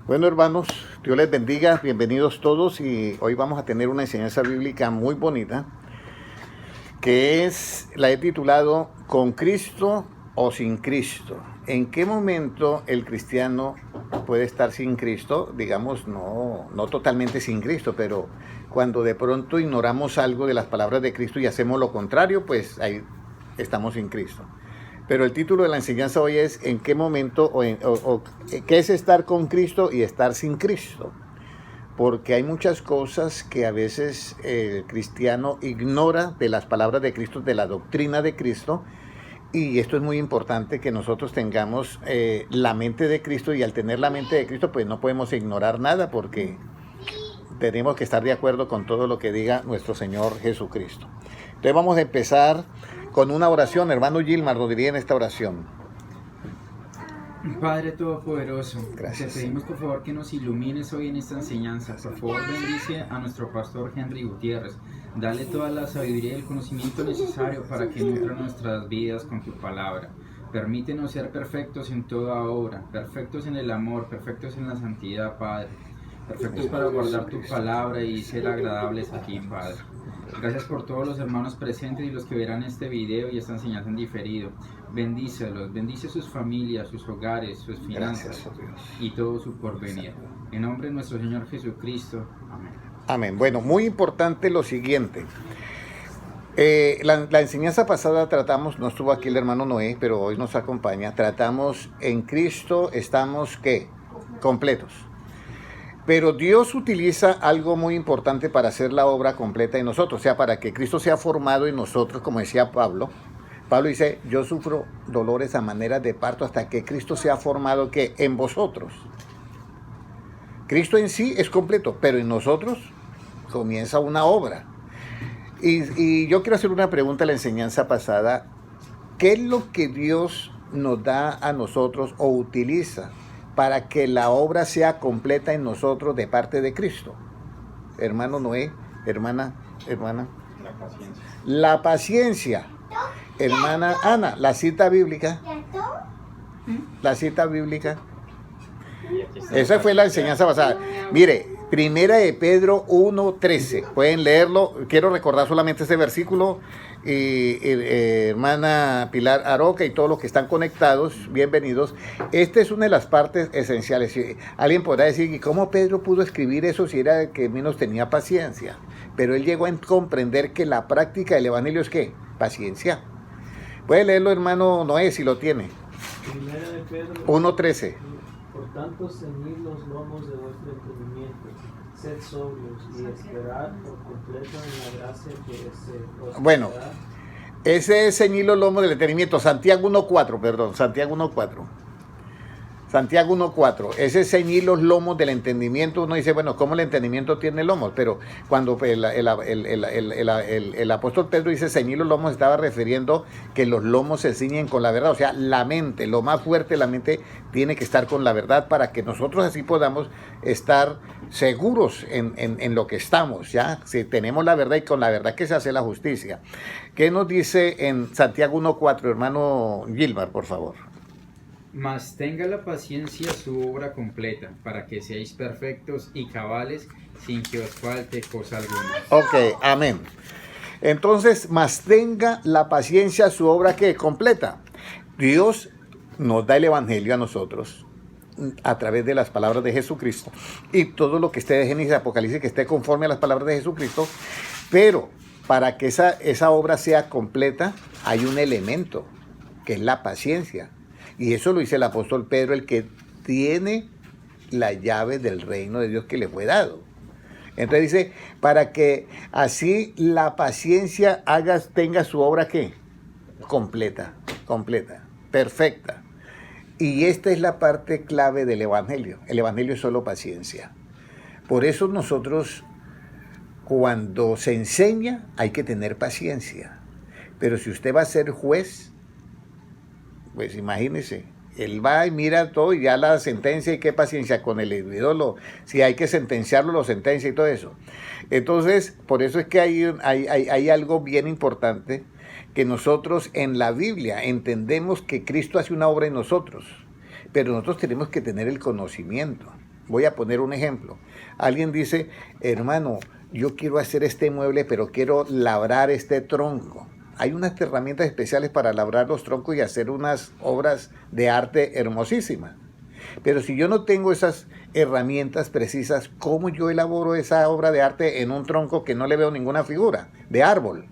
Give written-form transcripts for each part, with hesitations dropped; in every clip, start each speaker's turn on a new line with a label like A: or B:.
A: Bueno, hermanos, Dios les bendiga, bienvenidos todos y hoy vamos a tener una enseñanza bíblica muy bonita la he titulado ¿Con Cristo o sin Cristo? ¿En qué momento el cristiano puede estar sin Cristo? Digamos, no totalmente sin Cristo, pero cuando de pronto ignoramos algo de las palabras de Cristo y hacemos lo contrario, pues ahí estamos sin Cristo. Pero el título de la enseñanza hoy es ¿en qué momento qué es estar con Cristo y estar sin Cristo? Porque hay muchas cosas que a veces el cristiano ignora de las palabras de Cristo, de la doctrina de Cristo, y esto es muy importante que nosotros tengamos la mente de Cristo, y al tener la mente de Cristo pues no podemos ignorar nada porque tenemos que estar de acuerdo con todo lo que diga nuestro Señor Jesucristo. Entonces vamos a empezar con una oración. Hermano Gilmar, nos diría en esta oración.
B: Padre Todopoderoso,
A: Gracias.
B: te pedimos por favor que nos ilumines hoy en esta enseñanza. Por favor, bendice a nuestro pastor Henry Gutiérrez. Dale toda la sabiduría y el conocimiento necesario para que nutra nuestras vidas con tu palabra. Permítenos ser perfectos en toda obra, perfectos en el amor, perfectos en la santidad, Padre. Perfectos para guardar tu palabra y ser agradables a ti, Padre. Gracias por todos los hermanos presentes y los que verán este video y esta enseñanza en diferido. Bendícelos, bendice sus familias, sus hogares, sus finanzas y todo su porvenir. En nombre de nuestro Señor Jesucristo. Amén.
A: Amén. Bueno, muy importante lo siguiente. La enseñanza pasada tratamos, no estuvo aquí el hermano Noé, pero hoy nos acompaña. Tratamos en Cristo, estamos ¿qué? Completos. Pero Dios utiliza algo muy importante para hacer la obra completa en nosotros, o sea, para que Cristo sea formado en nosotros, como decía Pablo. Pablo dice, yo sufro dolores a manera de parto hasta que Cristo sea formado ¿qué? En vosotros. Cristo en sí es completo, pero en nosotros comienza una obra. Y yo quiero hacer una pregunta a la enseñanza pasada. ¿Qué es lo que Dios nos da a nosotros o utiliza para que la obra sea completa en nosotros de parte de Cristo? Hermano Noé, hermana.
B: La paciencia.
A: La paciencia. Hermana Ana, la cita bíblica. La cita bíblica. Esa fue la enseñanza pasada. Mire, Primera de Pedro 1:13. Pueden leerlo. Quiero recordar solamente este versículo. Hermana Pilar Aroca y todos los que están conectados, bienvenidos. Esta es una de las partes esenciales. Alguien podrá decir, ¿y cómo Pedro pudo escribir eso si era el que menos tenía paciencia? Pero él llegó a comprender que la práctica del evangelio es ¿qué? Paciencia. Puede leerlo, hermano Noé, si lo tiene.
C: Primera de Pedro
A: 1:13.
C: Por tanto, ceñid los lomos de vuestro entendimiento, sed sobrios y esperad por completo en la gracia que se os
A: Bueno,
C: dará.
A: ese es ceñir los lomos del entendimiento. Santiago 1:4, perdón. Santiago 1:4. Santiago 1:4, ese es ceñir los lomos del entendimiento. Uno dice, bueno, ¿cómo el entendimiento tiene lomos? Pero cuando el apóstol Pedro dice ceñir los lomos, estaba refiriendo que los lomos se ciñen con la verdad. O sea, la mente, lo más fuerte, la mente tiene que estar con la verdad para que nosotros así podamos estar seguros en lo que estamos, ¿ya? Si tenemos la verdad y con la verdad que se hace la justicia. ¿Qué nos dice en Santiago 1:4, hermano Gilmar, por favor?
B: Mas tenga la paciencia su obra completa, para que seáis perfectos y cabales, sin que os falte cosa alguna.
A: Ok, amén. Entonces, más tenga la paciencia su obra que completa. Dios nos da el evangelio a nosotros a través de las palabras de Jesucristo y todo lo que esté de Génesis y Apocalipsis que esté conforme a las palabras de Jesucristo, pero para que esa obra sea completa hay un elemento que es la paciencia. Y eso lo dice el apóstol Pedro, el que tiene la llave del reino de Dios que le fue dado. Entonces dice, para que así la paciencia tenga su obra ¿qué? Completa, perfecta. Y esta es la parte clave del evangelio. El evangelio es solo paciencia. Por eso nosotros, cuando se enseña, hay que tener paciencia. Pero si usted va a ser juez, pues imagínese, él va y mira todo y ya la sentencia y qué paciencia con el individuo, si hay que sentenciarlo, lo sentencia y todo eso. Entonces, por eso es que hay algo bien importante, que nosotros en la Biblia entendemos que Cristo hace una obra en nosotros, pero nosotros tenemos que tener el conocimiento. Voy a poner un ejemplo. Alguien dice, hermano, yo quiero hacer este mueble, pero quiero labrar este tronco. Hay unas herramientas especiales para labrar los troncos y hacer unas obras de arte hermosísimas. Pero si yo no tengo esas herramientas precisas, ¿cómo yo elaboro esa obra de arte en un tronco que no le veo ninguna figura de árbol?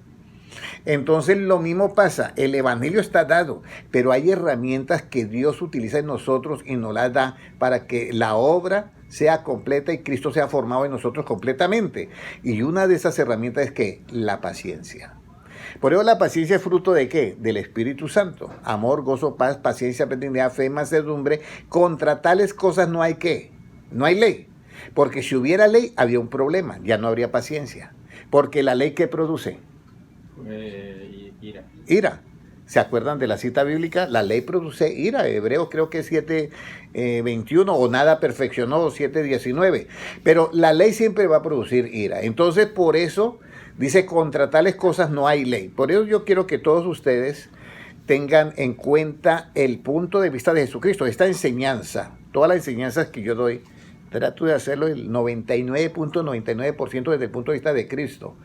A: Entonces lo mismo pasa, el evangelio está dado, pero hay herramientas que Dios utiliza en nosotros y nos las da para que la obra sea completa y Cristo sea formado en nosotros completamente. Y una de esas herramientas es que la paciencia. Por eso la paciencia es fruto ¿de qué? Del Espíritu Santo. Amor, gozo, paz, paciencia, benignidad, fe, mansedumbre. Contra tales cosas no hay ¿qué? No hay ley. Porque si hubiera ley, había un problema. Ya no habría paciencia. Porque la ley ¿qué produce?
B: Ira.
A: Ira. ¿Se acuerdan de la cita bíblica? La ley produce ira. Hebreos creo que es 7:21 o nada perfeccionó 7:19. Pero la ley siempre va a producir ira. Entonces por eso dice contra tales cosas no hay ley. Por eso yo quiero que todos ustedes tengan en cuenta el punto de vista de Jesucristo. Esta enseñanza, todas las enseñanzas que yo doy, trato de hacerlo el 99.99% desde el punto de vista de Cristo.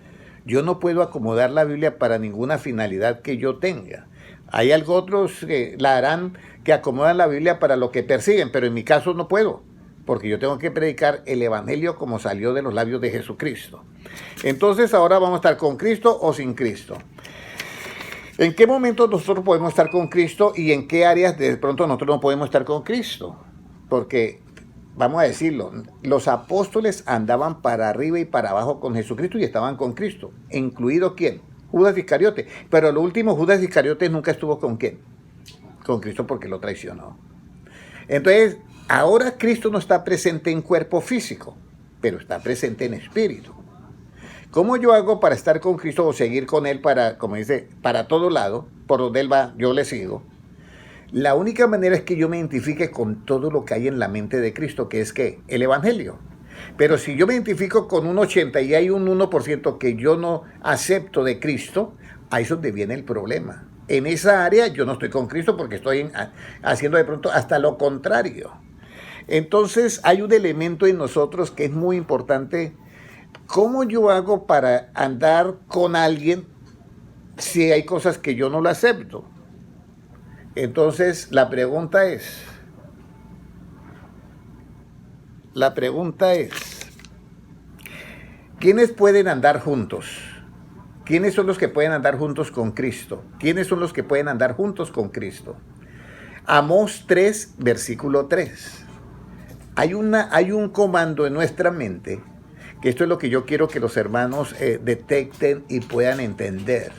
A: Yo no puedo acomodar la Biblia para ninguna finalidad que yo tenga. Hay algo otros que la harán que acomodan la Biblia para lo que persiguen, pero en mi caso no puedo, porque yo tengo que predicar el evangelio como salió de los labios de Jesucristo. Entonces ahora vamos a estar con Cristo o sin Cristo. ¿En qué momento nosotros podemos estar con Cristo y en qué áreas de pronto nosotros no podemos estar con Cristo? Porque vamos a decirlo, los apóstoles andaban para arriba y para abajo con Jesucristo y estaban con Cristo, incluido ¿quién? Judas Iscariote. Pero lo último, Judas Iscariote nunca estuvo con ¿quién? Con Cristo porque lo traicionó. Entonces, ahora Cristo no está presente en cuerpo físico, pero está presente en espíritu. ¿Cómo yo hago para estar con Cristo o seguir con Él para, como dice, para todo lado, por donde Él va, yo le sigo? La única manera es que yo me identifique con todo lo que hay en la mente de Cristo, que es ¿qué? El evangelio. Pero si yo me identifico con un 80 y hay un 1% que yo no acepto de Cristo, ahí es donde viene el problema. En esa área yo no estoy con Cristo porque estoy haciendo de pronto hasta lo contrario. Entonces hay un elemento en nosotros que es muy importante. ¿Cómo yo hago para andar con alguien si hay cosas que yo no lo acepto? Entonces la pregunta es, ¿quiénes pueden andar juntos? ¿Quiénes son los que pueden andar juntos con Cristo? ¿Quiénes son los que pueden andar juntos con Cristo? Amós 3, versículo 3. Hay un comando en nuestra mente, que esto es lo que yo quiero que los hermanos detecten y puedan entender.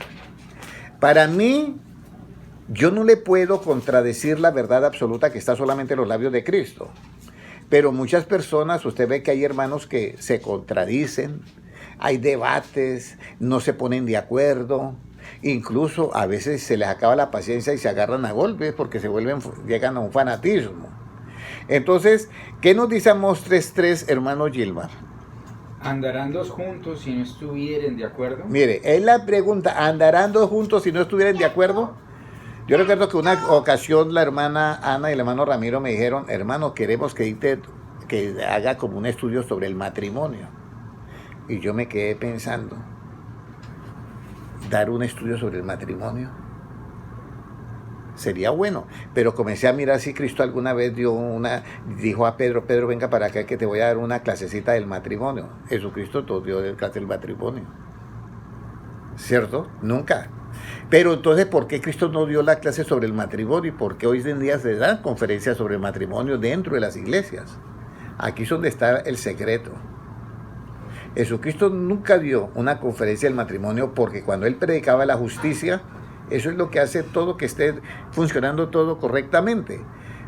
A: Para mí, yo no le puedo contradecir la verdad absoluta que está solamente en los labios de Cristo. Pero muchas personas, usted ve que hay hermanos que se contradicen, hay debates, no se ponen de acuerdo, incluso a veces se les acaba la paciencia y se agarran a golpes porque llegan a un fanatismo. Entonces, ¿qué nos dice Amós 3:3, hermano Gilmar?
B: ¿Andarán dos juntos si no estuvieren de acuerdo?
A: Mire, es la pregunta, ¿andarán dos juntos si no estuvieran de acuerdo? Yo recuerdo que una ocasión la hermana Ana y el hermano Ramiro me dijeron, hermano, queremos que haga como un estudio sobre el matrimonio. Y yo me quedé pensando, ¿dar un estudio sobre el matrimonio? Sería bueno, pero comencé a mirar si Cristo alguna vez dijo a Pedro, venga para acá que te voy a dar una clasecita del matrimonio. Jesucristo todo dio el clase del matrimonio. ¿Cierto? Nunca. Pero entonces, ¿por qué Cristo no dio la clase sobre el matrimonio? ¿Y por qué hoy en día se dan conferencias sobre el matrimonio dentro de las iglesias? Aquí es donde está el secreto. Jesucristo nunca dio una conferencia del matrimonio porque cuando Él predicaba la justicia, eso es lo que hace todo que esté funcionando todo correctamente.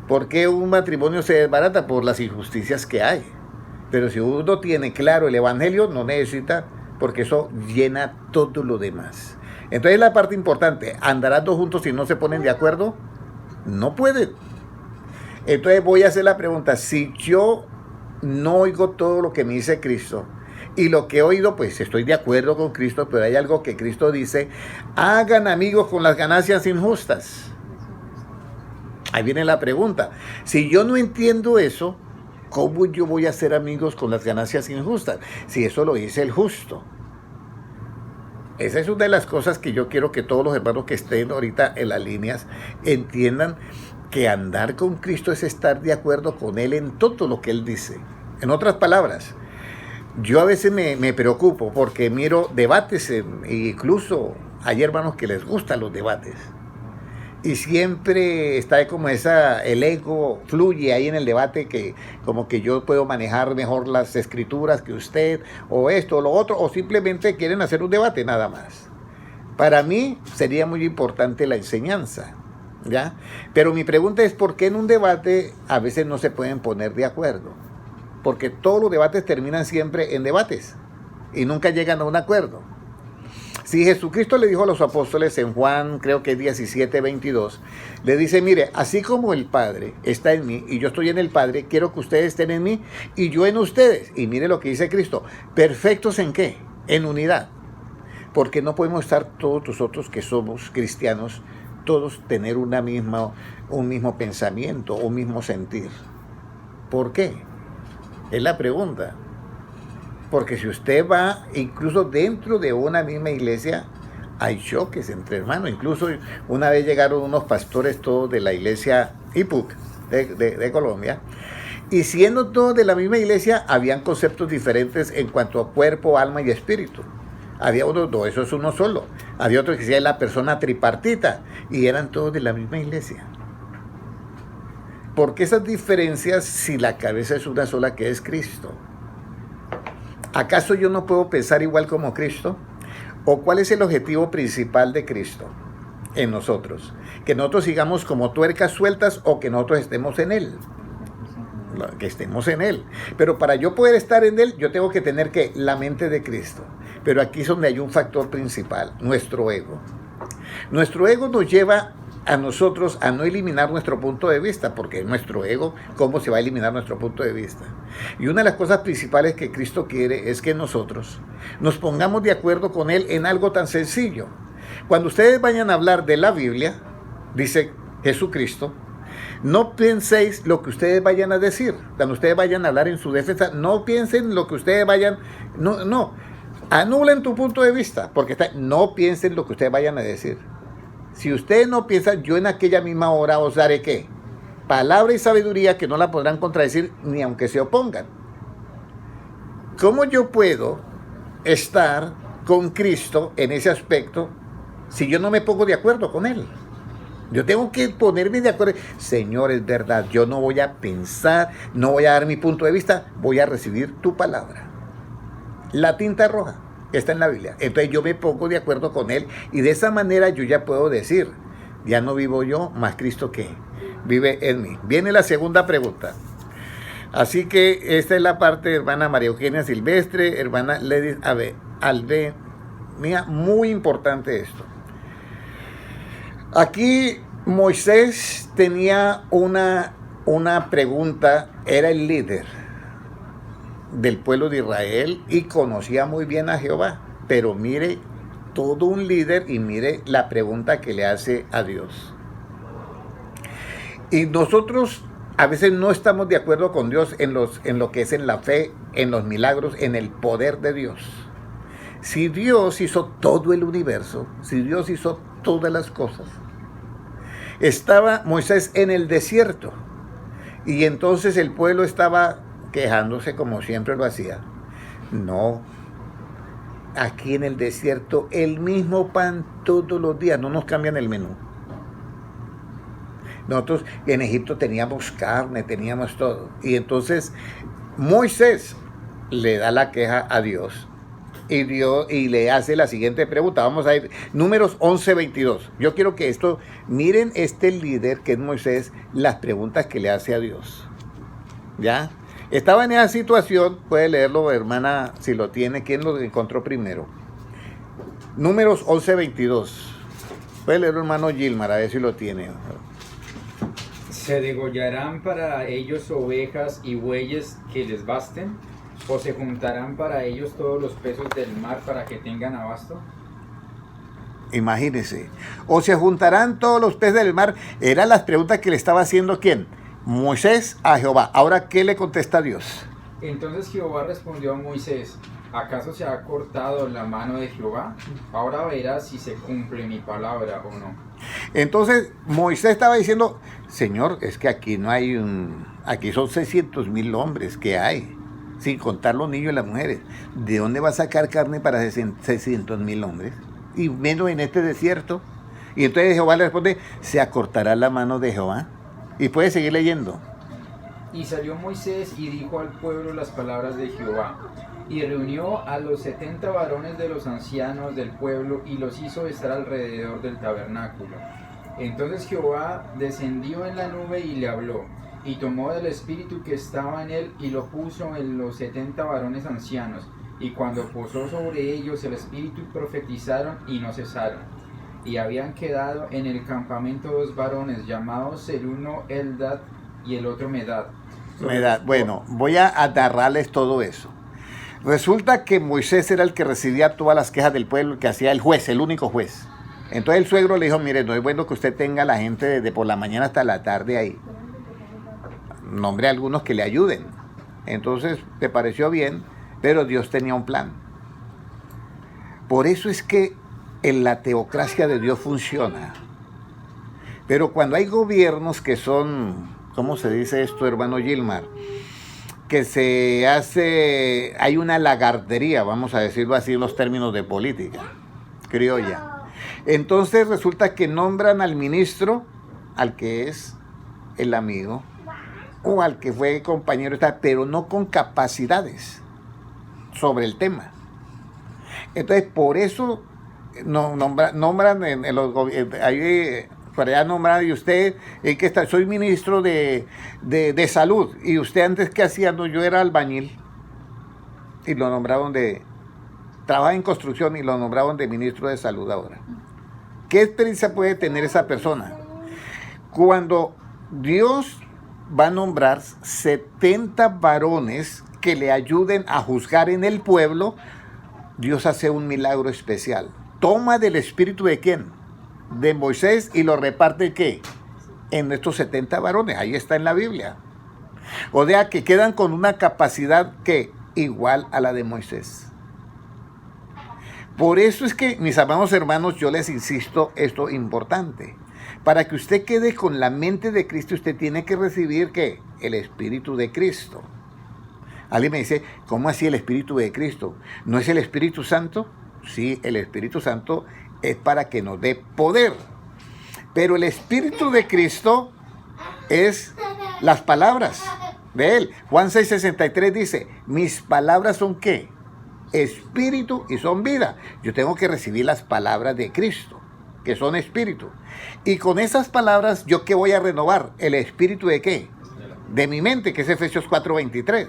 A: ¿Por qué un matrimonio se desbarata? Por las injusticias que hay. Pero si uno tiene claro el evangelio, no necesita, porque eso llena todo lo demás. Entonces la parte importante, ¿andarán dos juntos si no se ponen de acuerdo? No pueden. Entonces voy a hacer la pregunta, si yo no oigo todo lo que me dice Cristo, y lo que he oído, pues estoy de acuerdo con Cristo, pero hay algo que Cristo dice, hagan amigos con las ganancias injustas. Ahí viene la pregunta. Si yo no entiendo eso, ¿cómo yo voy a ser amigos con las ganancias injustas? Si eso lo dice el justo. Esa es una de las cosas que yo quiero que todos los hermanos que estén ahorita en las líneas entiendan, que andar con Cristo es estar de acuerdo con Él en todo lo que Él dice. En otras palabras, yo a veces me preocupo porque miro debates, incluso hay hermanos que les gustan los debates. Y siempre está como el ego fluye ahí en el debate, que como que yo puedo manejar mejor las escrituras que usted, o esto, o lo otro, o simplemente quieren hacer un debate nada más. Para mí sería muy importante la enseñanza, ¿ya? Pero mi pregunta es, ¿por qué en un debate a veces no se pueden poner de acuerdo? Porque todos los debates terminan siempre en debates y nunca llegan a un acuerdo. Si Jesucristo le dijo a los apóstoles en Juan, creo que 17:22, le dice, mire, así como el Padre está en mí y yo estoy en el Padre, quiero que ustedes estén en mí y yo en ustedes. Y mire lo que dice Cristo, ¿perfectos en qué? En unidad. Porque no podemos estar todos nosotros que somos cristianos, todos tener un mismo pensamiento, un mismo sentir. ¿Por qué? Es la pregunta. Porque si usted va, incluso dentro de una misma iglesia, hay choques entre hermanos. Incluso una vez llegaron unos pastores todos de la iglesia IPUC de Colombia, y siendo todos de la misma iglesia, habían conceptos diferentes en cuanto a cuerpo, alma y espíritu. Había uno, no, eso es uno solo. Había otro que decía la persona tripartita, y eran todos de la misma iglesia. ¿Por qué esas diferencias si la cabeza es una sola, que es Cristo? ¿Acaso yo no puedo pensar igual como Cristo? ¿O cuál es el objetivo principal de Cristo en nosotros? ¿Que nosotros sigamos como tuercas sueltas o que nosotros estemos en Él? Que estemos en Él. Pero para yo poder estar en Él, yo tengo que tener que la mente de Cristo. Pero aquí es donde hay un factor principal, nuestro ego. Nuestro ego nos lleva a nosotros a no eliminar nuestro punto de vista, porque nuestro ego, ¿cómo se va a eliminar nuestro punto de vista? Y una de las cosas principales que Cristo quiere es que nosotros nos pongamos de acuerdo con Él en algo tan sencillo. Cuando ustedes vayan a hablar de la Biblia, dice Jesucristo, no penséis lo que ustedes vayan a decir. Cuando ustedes vayan a hablar en su defensa, no piensen lo que ustedes vayan, no, anulen tu punto de vista, porque no piensen lo que ustedes vayan a decir. Si ustedes no piensan, yo en aquella misma hora os daré ¿qué? Palabra y sabiduría que no la podrán contradecir ni aunque se opongan. ¿Cómo yo puedo estar con Cristo en ese aspecto si yo no me pongo de acuerdo con Él? Yo tengo que ponerme de acuerdo. Señor, es verdad, yo no voy a pensar, no voy a dar mi punto de vista, voy a recibir tu palabra. La tinta roja está en la Biblia. Entonces yo me pongo de acuerdo con Él y de esa manera yo ya puedo decir, ya no vivo yo, más Cristo que vive en mí. Viene la segunda pregunta. Así que esta es la parte de hermana María Eugenia Silvestre, hermana Ledis Alve. Mira, muy importante esto. Aquí Moisés tenía una pregunta, era el líder del pueblo de Israel y conocía muy bien a Jehová, pero mire, todo un líder, y mire la pregunta que le hace a Dios. Y nosotros a veces no estamos de acuerdo con Dios en lo que es en la fe, en los milagros, en el poder de Dios. Si Dios hizo todo el universo, si Dios hizo todas las cosas, estaba Moisés en el desierto y entonces el pueblo estaba quejándose como siempre lo hacía. No, aquí en el desierto el mismo pan todos los días, no nos cambian el menú. Nosotros en Egipto teníamos carne, teníamos todo. Y entonces Moisés le da la queja a Dios y le hace la siguiente pregunta. Vamos a ir, Números 11:22. Yo quiero que miren este líder que es Moisés, las preguntas que le hace a Dios. ¿Ya? Estaba en esa situación, puede leerlo, hermana, si lo tiene. ¿Quién lo encontró primero? Números 11:22. Puede leerlo, hermano Gilmar, a ver si lo tiene.
B: ¿Se degollarán para ellos ovejas y bueyes que les basten? ¿O se juntarán para ellos todos los peces del mar para que tengan abasto?
A: Imagínense. ¿O se juntarán todos los peces del mar? Eran las preguntas que le estaba haciendo ¿quién? Moisés a Jehová. Ahora, ¿qué le contesta Dios?
B: Entonces Jehová respondió a Moisés: ¿acaso se ha cortado la mano de Jehová? Ahora verás si se cumple mi palabra o no.
A: Entonces Moisés estaba diciendo, Señor, es que aquí no hay aquí son 600,000 hombres que hay, sin contar los niños y las mujeres. ¿De dónde va a sacar carne para 600,000 hombres? Y menos en este desierto. Y entonces Jehová le responde, se acortará la mano de Jehová. Y puede seguir leyendo.
B: Y salió Moisés y dijo al pueblo las palabras de Jehová. Y reunió a los 70 varones de los ancianos del pueblo y los hizo estar alrededor del tabernáculo. Entonces Jehová descendió en la nube y le habló, y tomó del espíritu que estaba en él y lo puso en los 70 varones ancianos. Y cuando posó sobre ellos el espíritu, profetizaron y no cesaron. Y habían quedado en el campamento 2 varones, llamados el uno Eldad y el otro Medad.
A: Bueno, voy a narrarles todo eso. Resulta que Moisés era el que recibía todas las quejas del pueblo, el que hacía el juez, el único juez. Entonces el suegro le dijo, mire, no es bueno que usted tenga a la gente desde por la mañana hasta la tarde ahí. Nombre a algunos que le ayuden. Entonces le pareció bien, pero Dios tenía un plan. Por eso es que en la teocracia de Dios funciona. Pero cuando hay gobiernos que son, ¿cómo se dice esto, hermano Gilmar? Que hay una lagardería, vamos a decirlo así en los términos de política criolla. Entonces resulta que nombran al ministro, al que es el amigo, o al que fue compañero, pero no con capacidades sobre el tema. Entonces por eso nombran en los ahí para allá nombrar, y usted, que está, soy ministro de salud, y usted antes ¿qué hacía? No, yo era albañil, y lo nombraron trabaja en construcción, y lo nombraron de ministro de salud ahora. ¿Qué experiencia puede tener esa persona? Cuando Dios va a nombrar 70 varones que le ayuden a juzgar en el pueblo, Dios hace un milagro especial. Toma del espíritu ¿de quién? De Moisés, y lo reparte ¿qué? En estos 70 varones. Ahí está en la Biblia. O sea que quedan con una capacidad que igual a la de Moisés. Por eso es que, mis amados hermanos, yo les insisto esto importante. Para que usted quede con la mente de Cristo, usted tiene que recibir ¿qué? El Espíritu de Cristo. Alguien me dice, ¿cómo así el Espíritu de Cristo? ¿No es el Espíritu Santo? Sí, el Espíritu Santo es para que nos dé poder. Pero el Espíritu de Cristo es las palabras de Él. Juan 6:63 dice, mis palabras son ¿qué? Espíritu y son vida. Yo tengo que recibir las palabras de Cristo, que son espíritu. Y con esas palabras, ¿yo qué voy a renovar? ¿El espíritu de qué? De mi mente, que es Efesios 4:23.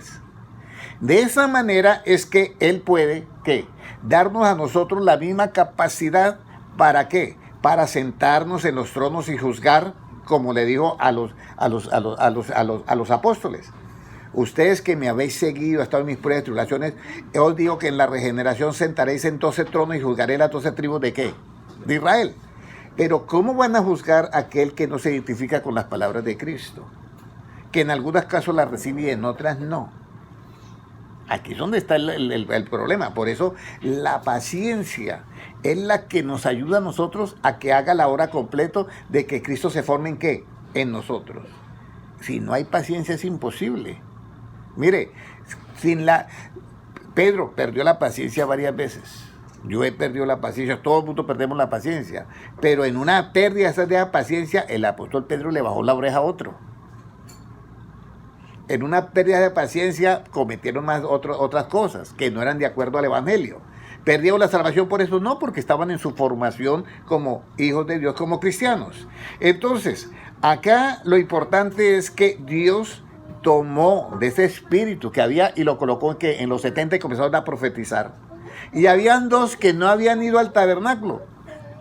A: De esa manera es que Él puede, ¿qué? Darnos a nosotros la misma capacidad, ¿para qué? Para sentarnos en los tronos y juzgar, como le dijo a los apóstoles. Ustedes que me habéis seguido hasta en mis pruebas y tribulaciones, os digo que en la regeneración sentaréis en 12 tronos y juzgaré las 12 tribus ¿de qué? De Israel. Pero ¿cómo van a juzgar a aquel que no se identifica con las palabras de Cristo? Que en algunos casos las recibe y en otras no. Aquí es donde está el problema. Por eso la paciencia es la que nos ayuda a nosotros a que haga la obra completa de que Cristo se forme ¿en qué? En nosotros. Si no hay paciencia es imposible. Mire, Pedro perdió la paciencia varias veces. Yo he perdido la paciencia, todo el mundo perdemos la paciencia. Pero en una pérdida de esa paciencia, el apóstol Pedro le bajó la oreja a otro. En una pérdida de paciencia cometieron otras cosas que no eran de acuerdo al evangelio. ¿Perdieron la salvación por eso? No, porque estaban en su formación como hijos de Dios, como cristianos. Entonces, acá lo importante es que Dios tomó de ese espíritu que había y lo colocó en los 70 y comenzaron a profetizar. Y habían dos que no habían ido al tabernáculo.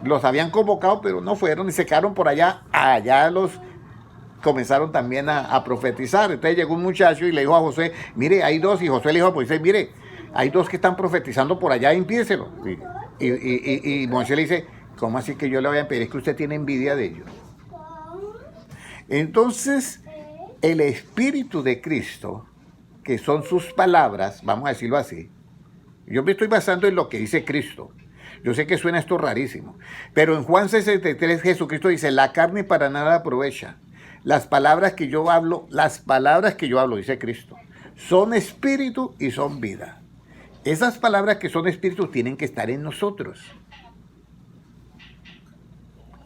A: Los habían convocado, pero no fueron y se quedaron por allá. Allá comenzaron también a profetizar. Entonces llegó un muchacho y le dijo a Josué, mire, hay dos. Y Josué le dijo a Moisés, mire, hay dos que están profetizando por allá, impídeselo. Y Moisés le dice, ¿cómo así que yo le voy a pedir? Es que usted tiene envidia de ellos. Entonces, el Espíritu de Cristo, que son sus palabras, vamos a decirlo así. Yo me estoy basando en lo que dice Cristo. Yo sé que suena esto rarísimo, pero en Juan 63 Jesucristo dice, la carne para nada aprovecha. Las palabras que yo hablo, dice Cristo, son espíritu y son vida. Esas palabras que son espíritu tienen que estar en nosotros.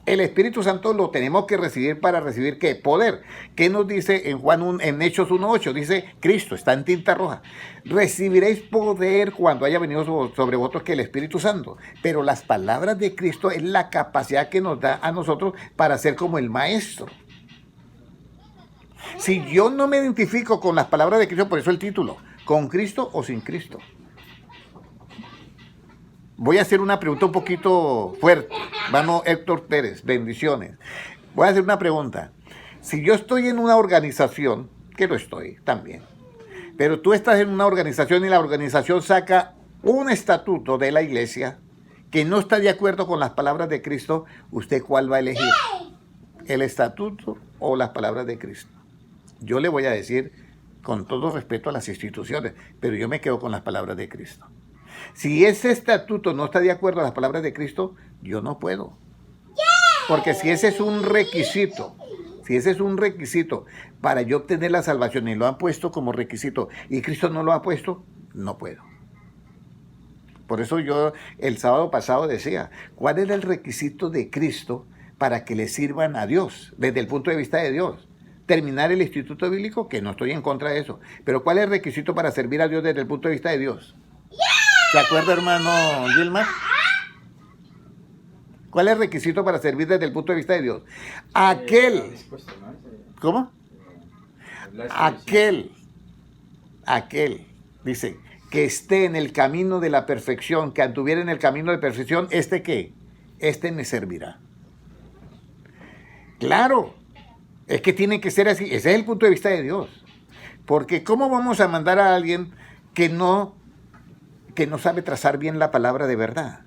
A: El Espíritu Santo lo tenemos que recibir para recibir ¿qué? Poder. ¿Qué nos dice en Hechos 1.8? Dice, Cristo, está en tinta roja. Recibiréis poder cuando haya venido sobre vosotros que el Espíritu Santo. Pero las palabras de Cristo es la capacidad que nos da a nosotros para ser como el Maestro. Si yo no me identifico con las palabras de Cristo, por eso el título, ¿con Cristo o sin Cristo? Voy a hacer una pregunta un poquito fuerte. Vamos, Héctor Pérez, bendiciones. Voy a hacer una pregunta. Si yo estoy en una organización, que lo estoy también, pero tú estás en una organización y la organización saca un estatuto de la iglesia que no está de acuerdo con las palabras de Cristo, ¿usted cuál va a elegir? ¿El estatuto o las palabras de Cristo? Yo le voy a decir, con todo respeto a las instituciones, pero yo me quedo con las palabras de Cristo. Si ese estatuto no está de acuerdo a las palabras de Cristo, yo no puedo. Porque si ese es un requisito, para yo obtener la salvación y lo han puesto como requisito y Cristo no lo ha puesto, no puedo. Por eso yo el sábado pasado decía, ¿cuál era el requisito de Cristo para que le sirvan a Dios desde el punto de vista de Dios? Terminar el instituto bíblico, que no estoy en contra de eso, pero ¿cuál es el requisito para servir a Dios desde el punto de vista de Dios? ¿Se acuerda, hermano Gilmar? ¿Cuál es el requisito para servir desde el punto de vista de Dios? ¿Cómo? Aquel, dice, que esté en el camino de la perfección, que anduviera en el camino de perfección, ¿qué? Este me servirá. Claro, es que tiene que ser así. Ese es el punto de vista de Dios. Porque ¿cómo vamos a mandar a alguien que no sabe trazar bien la palabra de verdad?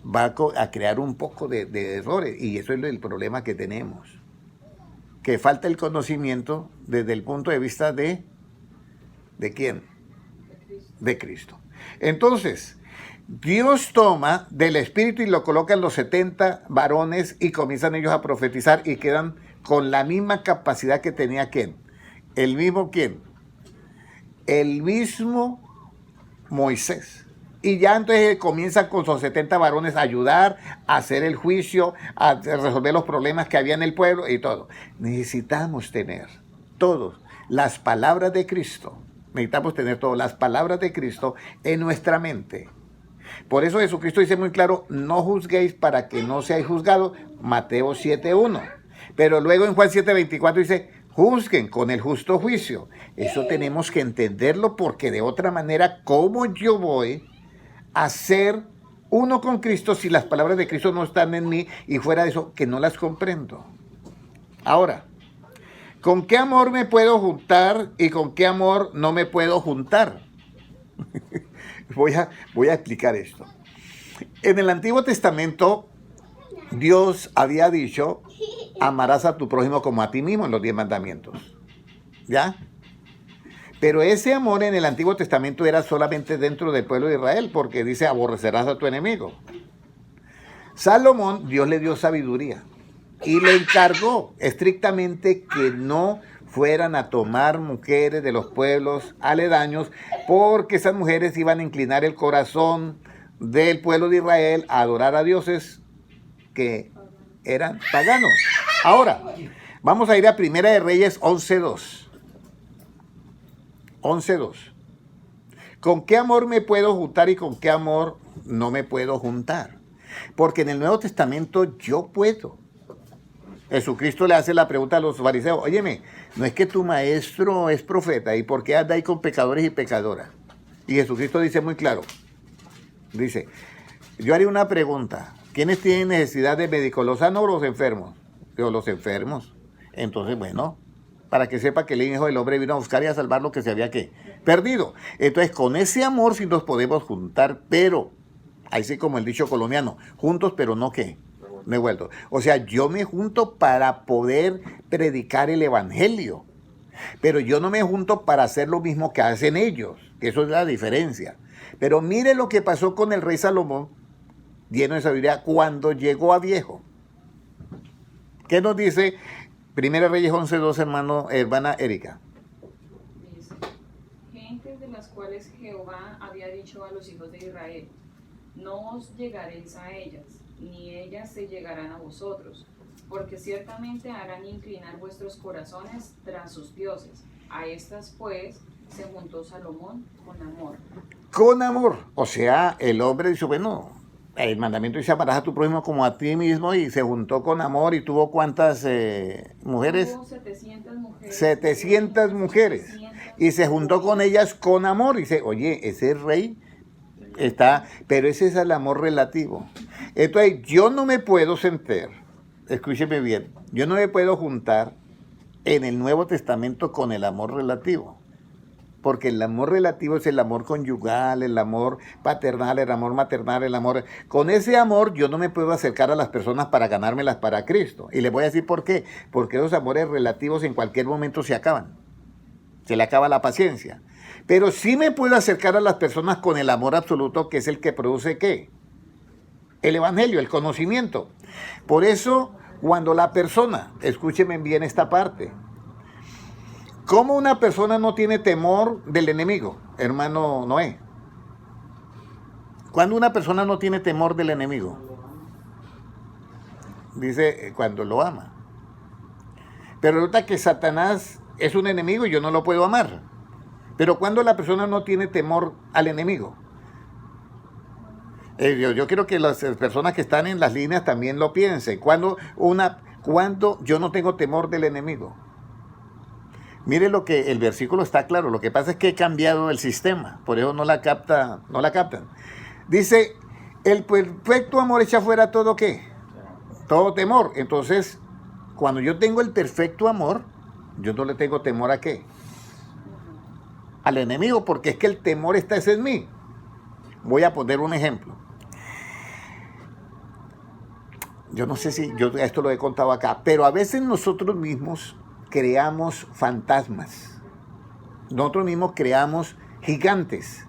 A: Va a crear un poco de errores, y eso es el problema que tenemos, que falta el conocimiento desde el punto de vista ¿de quién? De Cristo. Entonces, Dios toma del Espíritu y lo coloca en los 70 varones y comienzan ellos a profetizar y quedan con la misma capacidad que tenía ¿quién? ¿El mismo quién? El mismo Moisés. Y ya entonces comienzan con sus 70 varones a ayudar, a hacer el juicio, a resolver los problemas que había en el pueblo y todo. Necesitamos tener todos las palabras de Cristo. Necesitamos tener todas las palabras de Cristo en nuestra mente. Por eso Jesucristo dice muy claro, no juzguéis para que no seáis juzgados, Mateo 7.1. Pero luego en Juan 7.24 dice, juzguen con el justo juicio. Eso tenemos que entenderlo, porque de otra manera, ¿cómo yo voy a ser uno con Cristo si las palabras de Cristo no están en mí y fuera de eso, que no las comprendo? Ahora, ¿con qué amor me puedo juntar y con qué amor no me puedo juntar? Voy a explicar esto. En el Antiguo Testamento, Dios había dicho, amarás a tu prójimo como a ti mismo en los 10 mandamientos. ¿Ya? Pero ese amor en el Antiguo Testamento era solamente dentro del pueblo de Israel, porque dice, aborrecerás a tu enemigo. Salomón, Dios le dio sabiduría y le encargó estrictamente que no fueran a tomar mujeres de los pueblos aledaños, porque esas mujeres iban a inclinar el corazón del pueblo de Israel a adorar a dioses que eran paganos. Ahora, vamos a ir a Primera de Reyes 11.2. 11.2. ¿Con qué amor me puedo juntar y con qué amor no me puedo juntar? Porque en el Nuevo Testamento yo puedo. Jesucristo le hace la pregunta a los fariseos, óyeme, no es que tu maestro es profeta, ¿y por qué anda ahí con pecadores y pecadoras? Y Jesucristo dice muy claro, dice, yo haré una pregunta, ¿quiénes tienen necesidad de médico, los sanos o los enfermos? Digo, los enfermos. Entonces, bueno, para que sepa que el Hijo del Hombre vino a buscar y a salvar lo que se había perdido. Entonces, con ese amor sí nos podemos juntar, pero, ahí sí como el dicho colombiano, juntos pero no ¿qué? No he vuelto. O sea, yo me junto para poder predicar el evangelio. Pero yo no me junto para hacer lo mismo que hacen ellos. Que eso es la diferencia. Pero mire lo que pasó con el rey Salomón, lleno de sabiduría, cuando llegó a viejo. ¿Qué nos dice Primera Reyes 11:2, hermana Erika?
D: Dice, gentes de las cuales Jehová había dicho a los hijos de Israel, no os llegaréis a ellas, ni ellas se llegarán a vosotros, porque ciertamente harán inclinar vuestros corazones tras sus dioses. A estas pues se juntó Salomón con amor.
A: Con amor. O sea, el hombre dice, bueno, el mandamiento dice, amarás a tu prójimo como a ti mismo, y se juntó con amor y tuvo ¿cuántas mujeres?
D: Tuvo 700 mujeres.
A: 700 mujeres.
D: 700
A: Y se juntó con ellas con amor. Y dice, oye, ese rey está, pero ese es el amor relativo. Entonces, yo no me puedo sentar, escúcheme bien, yo no me puedo juntar en el Nuevo Testamento con el amor relativo. Porque el amor relativo es el amor conyugal, el amor paternal, el amor maternal, el amor... Con ese amor yo no me puedo acercar a las personas para ganármelas para Cristo. Y les voy a decir por qué. Porque esos amores relativos en cualquier momento se acaban. Se le acaba la paciencia. Pero sí me puedo acercar a las personas con el amor absoluto, que es el que produce ¿qué? El evangelio, el conocimiento. Por eso, cuando la persona, escúchenme bien esta parte, ¿cómo una persona no tiene temor del enemigo, hermano Noé? Cuando una persona no tiene temor del enemigo, dice cuando lo ama. Pero resulta que Satanás es un enemigo y yo no lo puedo amar. Pero cuando la persona no tiene temor al enemigo. Yo quiero que las personas que están en las líneas también lo piensen. Cuando yo no tengo temor del enemigo. Mire lo que el versículo está claro. Lo que pasa es que he cambiado el sistema. Por eso no la captan. Dice, el perfecto amor echa fuera todo ¿qué? Todo temor. Entonces, cuando yo tengo el perfecto amor, yo no le tengo temor ¿a qué? Al enemigo, porque es que el temor está en mí. Voy a poner un ejemplo. Yo no sé si yo esto lo he contado acá, pero a veces nosotros mismos creamos fantasmas. Nosotros mismos creamos gigantes.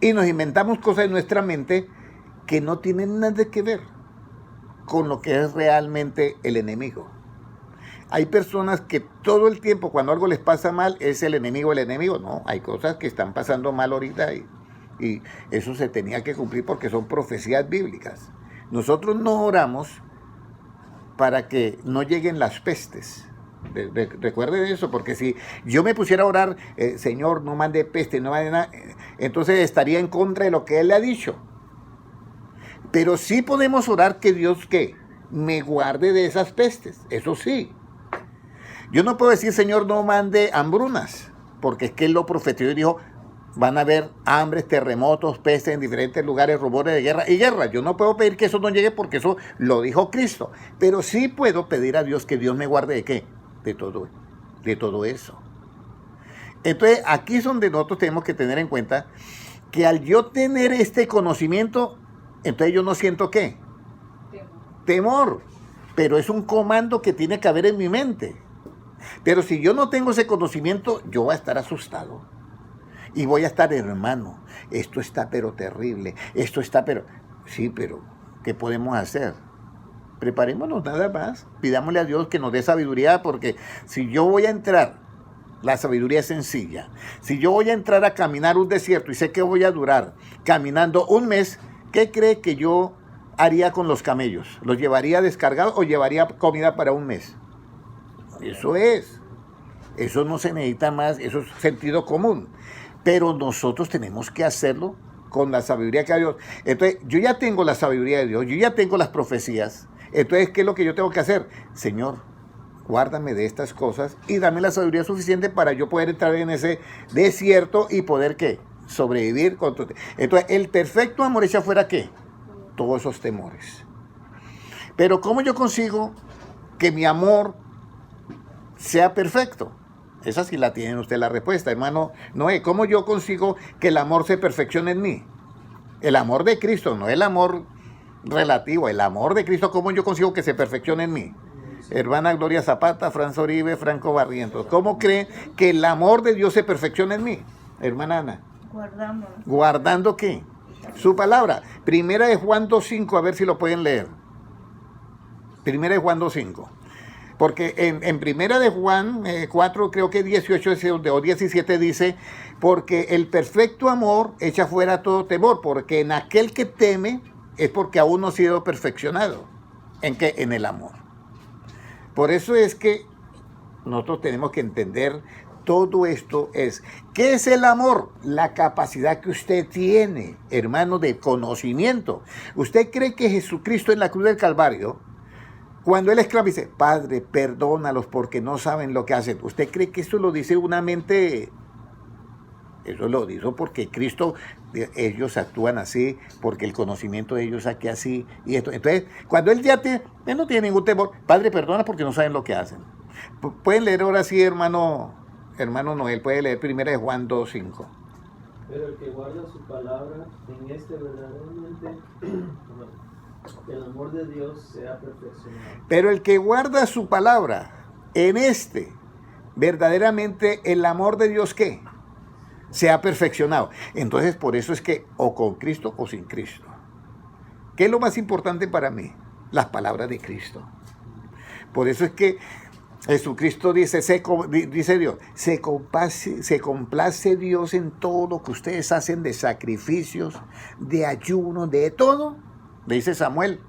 A: Y nos inventamos cosas en nuestra mente que no tienen nada que ver con lo que es realmente el enemigo. Hay personas que todo el tiempo cuando algo les pasa mal es el enemigo. No, hay cosas que están pasando mal ahorita y eso se tenía que cumplir porque son profecías bíblicas. Nosotros no oramos para que no lleguen las pestes. Recuerden eso, porque si yo me pusiera a orar, Señor, no mande peste, no mande nada, entonces estaría en contra de lo que Él le ha dicho. Pero sí podemos orar que Dios, ¿qué? Me guarde de esas pestes, eso sí. Yo no puedo decir, Señor, no mande hambrunas, porque es que Él lo profetizó y dijo, van a haber hambres, terremotos, pestes en diferentes lugares, rumores de guerra y guerra. Yo no puedo pedir que eso no llegue porque eso lo dijo Cristo. Pero sí puedo pedir a Dios que Dios me guarde de ¿qué? De todo eso. Entonces, aquí es donde nosotros tenemos que tener en cuenta que al yo tener este conocimiento, entonces yo no siento ¿qué? Temor. Pero es un comando que tiene que haber en mi mente. Pero si yo no tengo ese conocimiento, yo voy a estar asustado. Y voy a estar, hermano, esto está pero terrible, esto está pero... Sí, pero, ¿qué podemos hacer? Preparémonos nada más, pidámosle a Dios que nos dé sabiduría, porque si yo voy a entrar, la sabiduría es sencilla, si yo voy a entrar a caminar un desierto y sé que voy a durar caminando un mes, ¿qué cree que yo haría con los camellos? ¿Los llevaría descargados o llevaría comida para un mes? Eso no se necesita más, eso es sentido común. Pero nosotros tenemos que hacerlo con la sabiduría que hay Dios. Entonces, yo ya tengo la sabiduría de Dios, yo ya tengo las profecías. Entonces, ¿qué es lo que yo tengo que hacer? Señor, guárdame de estas cosas y dame la sabiduría suficiente para yo poder entrar en ese desierto y poder, ¿qué? Sobrevivir. Entonces, el perfecto amor echa fuera, ¿qué? Todos esos temores. Pero, ¿cómo yo consigo que mi amor sea perfecto? Esa sí la tienen usted la respuesta, hermano Noé. ¿Cómo yo consigo que el amor se perfeccione en mí? El amor de Cristo, no el amor relativo. El amor de Cristo, ¿cómo yo consigo que se perfeccione en mí? Hermana Gloria Zapata, Franz Oribe, Franco Barrientos. ¿Cómo creen que el amor de Dios se perfecciona en mí? Hermana Ana.
E: Guardamos.
A: ¿Guardando qué? Su palabra. Primera de Juan 2.5, a ver si lo pueden leer. Primera de Juan 2.5. Porque en Primera de Juan 4, creo que 18 o 17 dice, porque el perfecto amor echa fuera todo temor, porque en aquel que teme es porque aún no ha sido perfeccionado. ¿En qué? En el amor. Por eso es que nosotros tenemos que entender todo esto es, ¿qué es el amor? La capacidad que usted tiene, hermano, de conocimiento. ¿Usted cree que Jesucristo en la cruz del Calvario, cuando Él exclama y dice, Padre, perdónalos porque no saben lo que hacen? ¿Usted cree que eso lo dice una mente? Eso lo dijo porque Cristo, ellos actúan así, porque el conocimiento de ellos aquí así y esto. Entonces, cuando Él ya Él no tiene ningún temor, Padre, perdona porque no saben lo que hacen. Pueden leer ahora sí, hermano Noel, puede leer Primera de Juan 2.5.
C: Pero el que guarda su palabra, en este verdaderamente el amor de Dios sea perfeccionado.
A: Pero el que guarda su palabra, en este verdaderamente el amor de Dios, ¿qué? Se ha perfeccionado. Entonces, por eso es que o con Cristo o sin Cristo. ¿Qué es lo más importante para mí? Las palabras de Cristo. Por eso es que Jesucristo dice, dice Dios, se complace Dios en todo lo que ustedes hacen de sacrificios, de ayuno, de todo. Le dice Samuel,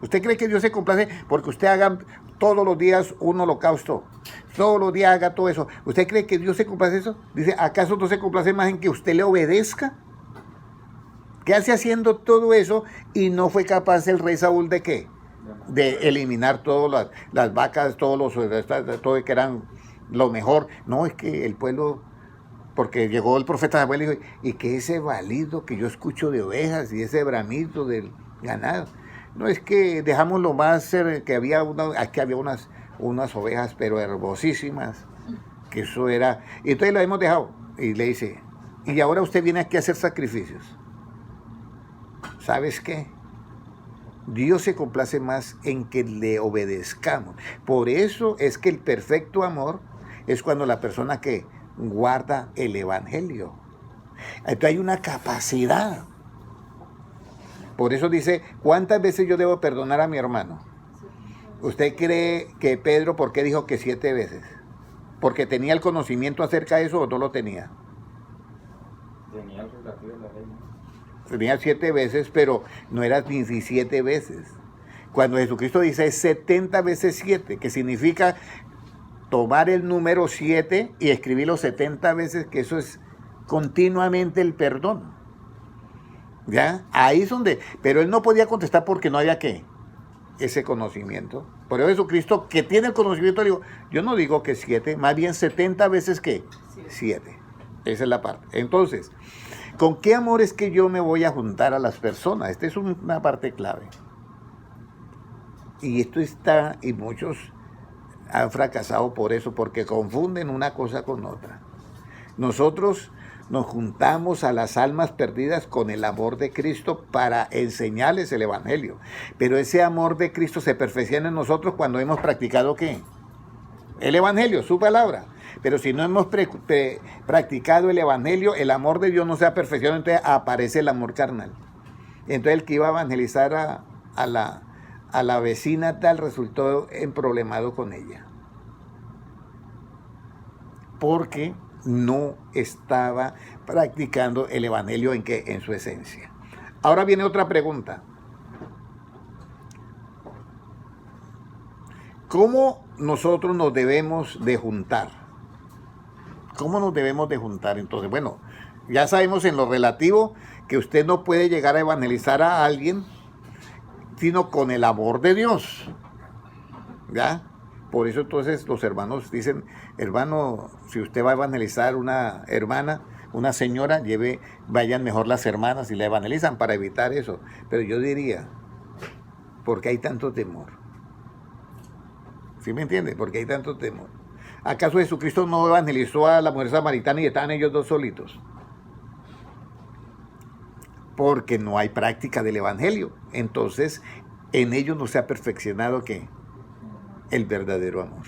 A: ¿usted cree que Dios se complace porque usted haga todos los días un holocausto? Todos los días haga todo eso. ¿Usted cree que Dios se complace eso? Dice, ¿acaso no se complace más en que usted le obedezca? ¿Qué hace haciendo todo eso y no fue capaz el rey Saúl de qué? De eliminar todas las vacas, todo que eran lo mejor. No, es que el pueblo, porque llegó el profeta Samuel y dijo, y que ese balido que yo escucho de ovejas y ese bramido del ganado, no es que dejamos lo más que había aquí había unas ovejas pero hermosísimas, que eso era, y entonces lo hemos dejado, y le dice, y ahora usted viene aquí a hacer sacrificios. ¿Sabes qué? Dios se complace más en que le obedezcamos. Por eso es que el perfecto amor es cuando la persona que guarda el evangelio. Entonces hay una capacidad. Por eso dice, ¿cuántas veces yo debo perdonar a mi hermano? ¿Usted cree que Pedro, por qué dijo que 7 veces? ¿Porque tenía el conocimiento acerca de eso o no lo tenía?
B: Tenía el relativo de la ley.
A: Tenía 7 veces, pero no era 17 veces. Cuando Jesucristo dice es 70 veces 7, que significa tomar el número 7 y escribirlo 70 veces, que eso es continuamente el perdón. ¿Ya? Ahí es donde, pero él no podía contestar porque no había qué, ese conocimiento. Por eso Jesucristo, que tiene el conocimiento, le digo, yo no digo que 7, más bien 70 veces ¿qué? 7. Esa es la parte. Entonces, ¿con qué amor es que yo me voy a juntar a las personas? Esta es una parte clave. Y esto está, y muchos han fracasado por eso, porque confunden una cosa con otra. Nosotros nos juntamos a las almas perdidas con el amor de Cristo para enseñarles el evangelio. Pero ese amor de Cristo se perfecciona en nosotros cuando hemos practicado ¿qué? El evangelio, su palabra. Pero si no hemos practicado el evangelio, el amor de Dios no se ha perfeccionado, entonces aparece el amor carnal. Entonces el que iba a evangelizar a la vecina tal resultó emproblemado con ella. Porque no estaba practicando el evangelio en su esencia. Ahora viene otra pregunta. ¿Cómo nosotros nos debemos de juntar? ¿Cómo nos debemos de juntar? Entonces, bueno, ya sabemos en lo relativo que usted no puede llegar a evangelizar a alguien sino con el amor de Dios. ¿Ya? Por eso entonces los hermanos dicen, hermano, si usted va a evangelizar una hermana, una señora, vayan mejor las hermanas y la evangelizan para evitar eso. Pero yo diría, ¿por qué hay tanto temor? ¿Sí me entiende? ¿Por qué hay tanto temor? ¿Acaso Jesucristo no evangelizó a la mujer samaritana y estaban ellos dos solitos? porque no hay práctica del evangelio. Entonces, en ellos no se ha perfeccionado ¿qué? El verdadero amor.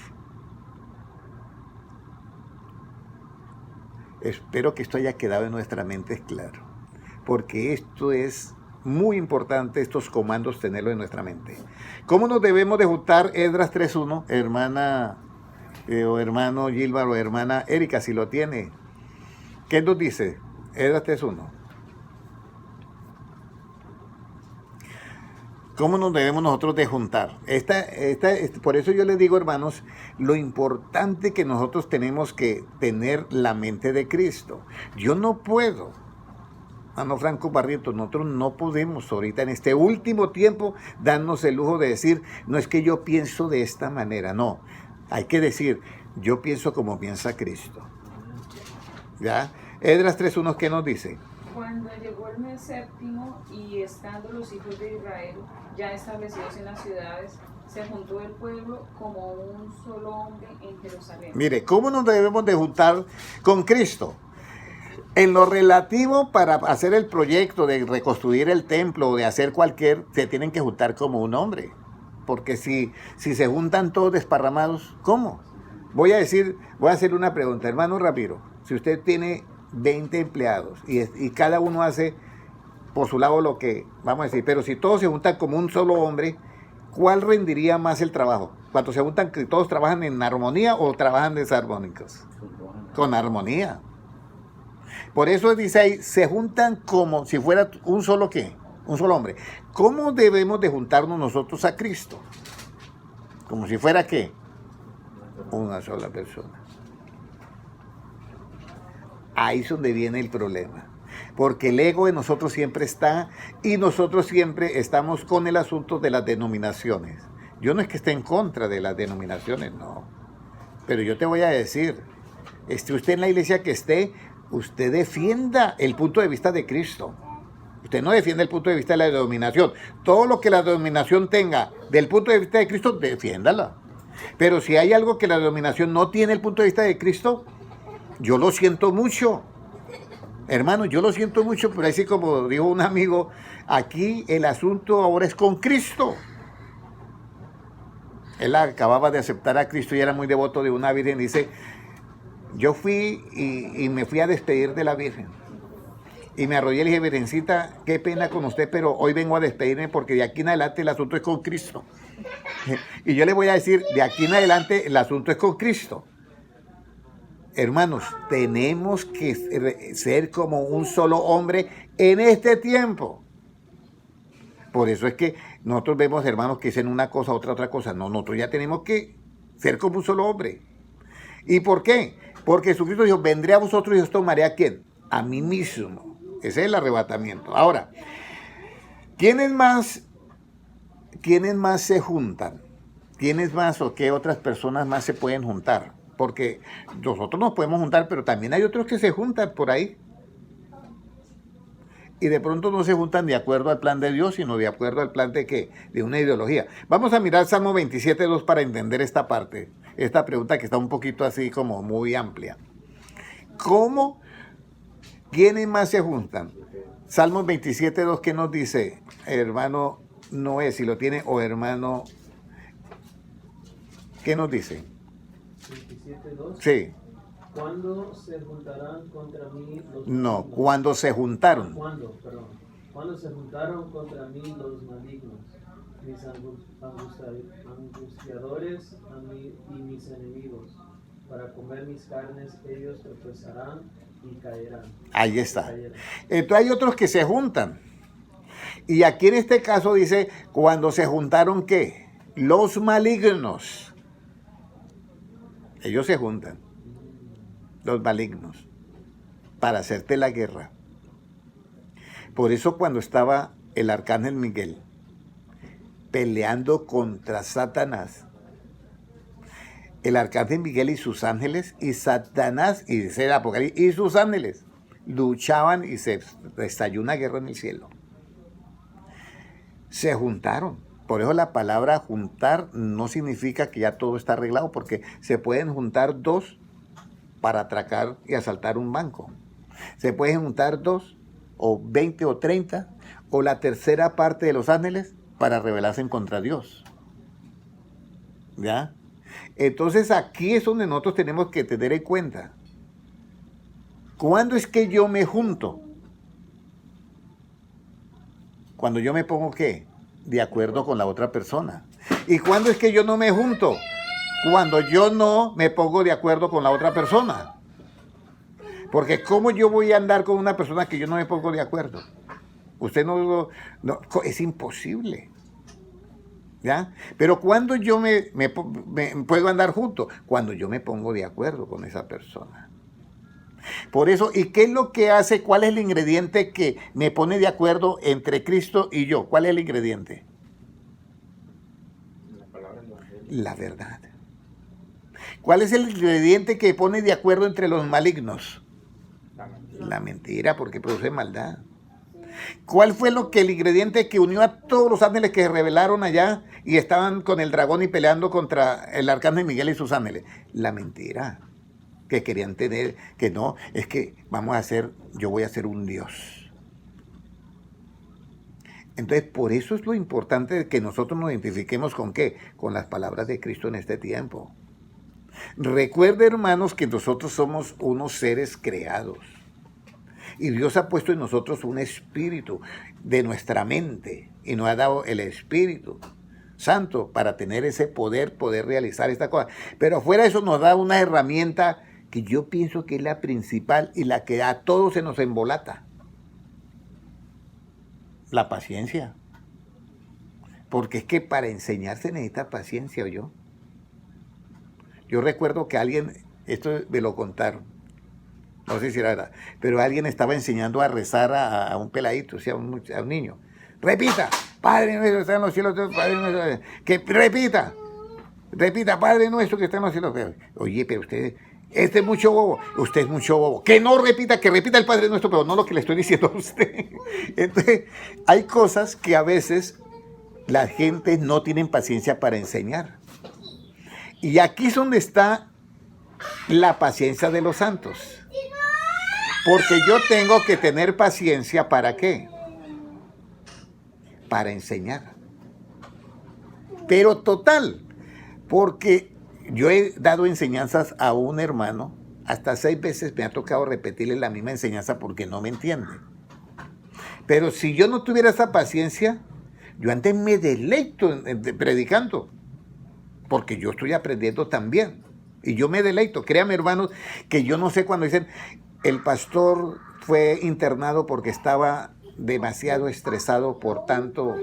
A: Espero que esto haya quedado en nuestra mente claro, porque esto es muy importante, estos comandos tenerlo en nuestra mente. ¿Cómo nos debemos de juntar? Esdras 3.1, hermana o hermano Gilbert o hermana Erika, si lo tiene. ¿Qué nos dice? Esdras 3.1. ¿Cómo nos debemos nosotros de juntar? Por eso yo les digo, hermanos, lo importante que nosotros tenemos que tener la mente de Cristo. Yo no puedo, hermano Franco Barrientos, nosotros no podemos ahorita en este último tiempo darnos el lujo de decir, no es que yo pienso de esta manera, no. Hay que decir, yo pienso como piensa Cristo. ¿Ya? Esdras 3.1, ¿qué nos dice?
D: Cuando llegó el mes séptimo y estando los hijos de Israel ya establecidos en las ciudades, se juntó el pueblo como un solo hombre en Jerusalén.
A: Mire, ¿cómo nos debemos de juntar con Cristo? En lo relativo para hacer el proyecto de reconstruir el templo o de hacer se tienen que juntar como un hombre. Porque si se juntan todos desparramados, ¿cómo? Voy a hacer una pregunta, hermano Ramiro. Si usted tiene 20 empleados y cada uno hace por su lado lo que vamos a decir, pero si todos se juntan como un solo hombre, ¿cuál rendiría más el trabajo? Cuando se juntan, que todos trabajan en armonía o trabajan desarmónicos. Con armonía. Por eso dice ahí, se juntan como si fuera un solo ¿qué? Un solo hombre. ¿Cómo debemos de juntarnos nosotros a Cristo? Como si fuera ¿qué? Una sola persona. Ahí es donde viene el problema. Porque el ego de nosotros siempre está y nosotros siempre estamos con el asunto de las denominaciones. Yo no es que esté en contra de las denominaciones, no. Pero yo te voy a decir, esté usted en la iglesia que esté, usted defienda el punto de vista de Cristo. Usted no defiende el punto de vista de la denominación. Todo lo que la denominación tenga del punto de vista de Cristo, defiéndala. Pero si hay algo que la denominación no tiene el punto de vista de Cristo, yo lo siento mucho. Hermano, yo lo siento mucho, pero así como dijo un amigo, aquí el asunto ahora es con Cristo. Él acababa de aceptar a Cristo y era muy devoto de una virgen. Dice, yo fui y me fui a despedir de la virgen. Y me arrodillé y le dije, virgencita, qué pena con usted, pero hoy vengo a despedirme porque de aquí en adelante el asunto es con Cristo. Y yo le voy a decir, de aquí en adelante el asunto es con Cristo. Hermanos, tenemos que ser como un solo hombre en este tiempo. Por eso es que nosotros vemos hermanos que dicen una cosa, otra cosa. No, nosotros ya tenemos que ser como un solo hombre. ¿Y por qué? Porque Jesucristo dijo, vendré a vosotros y os tomaré ¿a quién? A mí mismo. Ese es el arrebatamiento. Ahora, ¿quiénes más se juntan? ¿Quiénes más o qué otras personas más se pueden juntar? Porque nosotros nos podemos juntar, pero también hay otros que se juntan por ahí. Y de pronto no se juntan de acuerdo al plan de Dios, sino de acuerdo al plan de ¿qué? De una ideología. Vamos a mirar Salmo 27.2 para entender esta parte. Esta pregunta que está un poquito así como muy amplia. ¿Cómo? ¿Quiénes más se juntan? Salmo 27.2, ¿qué nos dice? Hermano Noé, si lo tiene, o hermano, ¿qué nos dice?
C: 27.2.
A: Sí.
C: ¿Cuándo se juntarán contra mí los
A: No,
C: malignos?
A: cuando se juntaron.
C: ¿Cuándo se juntaron contra mí los malignos? Mis angustiadores y mis enemigos. Para comer mis carnes, ellos tropezarán y caerán.
A: Ahí está. Entonces hay otros que se juntan. Y aquí en este caso dice, cuando se juntaron, ¿qué? Los malignos. Ellos se juntan. Los malignos. Para hacerte la guerra. Por eso cuando estaba el arcángel Miguel peleando contra Satanás, el arcángel Miguel y sus ángeles, y Satanás, y dice el Apocalipsis, y sus ángeles, luchaban y se estalló una guerra en el cielo. Se juntaron. Por eso la palabra juntar no significa que ya todo está arreglado, porque se pueden juntar dos para atracar y asaltar un banco. Se pueden juntar dos o 20 o 30 o la tercera parte de los ángeles para rebelarse contra Dios. ¿Ya? Entonces aquí es donde nosotros tenemos que tener en cuenta. ¿Cuándo es que yo me junto? Cuando yo me pongo, ¿qué? De acuerdo con la otra persona. ¿Y cuándo es que yo no me junto? Cuando yo no me pongo de acuerdo con la otra persona. Porque ¿cómo yo voy a andar con una persona que yo no me pongo de acuerdo? Usted no es imposible. ¿Ya? Pero cuando yo me puedo andar junto, cuando yo me pongo de acuerdo con esa persona. Por eso, ¿y qué es lo que hace? ¿Cuál es el ingrediente que me pone de acuerdo entre Cristo y yo? ¿Cuál es el ingrediente? La verdad. ¿Cuál es el ingrediente que pone de acuerdo entre los malignos? La mentira, porque produce maldad. ¿Cuál fue el ingrediente que unió a todos los ángeles que se rebelaron allá y estaban con el dragón y peleando contra el arcángel Miguel y sus ángeles? La mentira. Que querían tener, que no, es que yo voy a ser un Dios. Entonces, por eso es lo importante que nosotros nos identifiquemos con ¿qué? Con las palabras de Cristo en este tiempo. Recuerde, hermanos, que nosotros somos unos seres creados. Y Dios ha puesto en nosotros un espíritu de nuestra mente y nos ha dado el Espíritu Santo para tener ese poder realizar esta cosa. Pero fuera de eso nos da una herramienta que yo pienso que es la principal y la que a todos se nos embolata. La paciencia. Porque es que para enseñar se necesita paciencia, ¿oyó? Yo recuerdo que alguien, esto me lo contaron, no sé si era verdad, pero alguien estaba enseñando a rezar a un peladito, o sea, a un niño. Repita, Padre nuestro que está en los cielos, Padre nuestro, que repita, Padre nuestro que está en los cielos. Oye, pero usted, este es mucho bobo, usted es mucho bobo. Que no repita, que repita el Padre nuestro, pero no lo que le estoy diciendo a usted. Entonces, hay cosas que a veces la gente no tiene paciencia para enseñar. Y aquí es donde está la paciencia de los santos. Porque yo tengo que tener paciencia, ¿para qué? Para enseñar. Pero total, porque yo he dado enseñanzas a un hermano, hasta 6 veces me ha tocado repetirle la misma enseñanza porque no me entiende. Pero si yo no tuviera esa paciencia, yo antes me deleito predicando, porque yo estoy aprendiendo también. Y yo me deleito. Créame, hermanos, que yo no sé cuando dicen, el pastor fue internado porque estaba demasiado estresado por tanto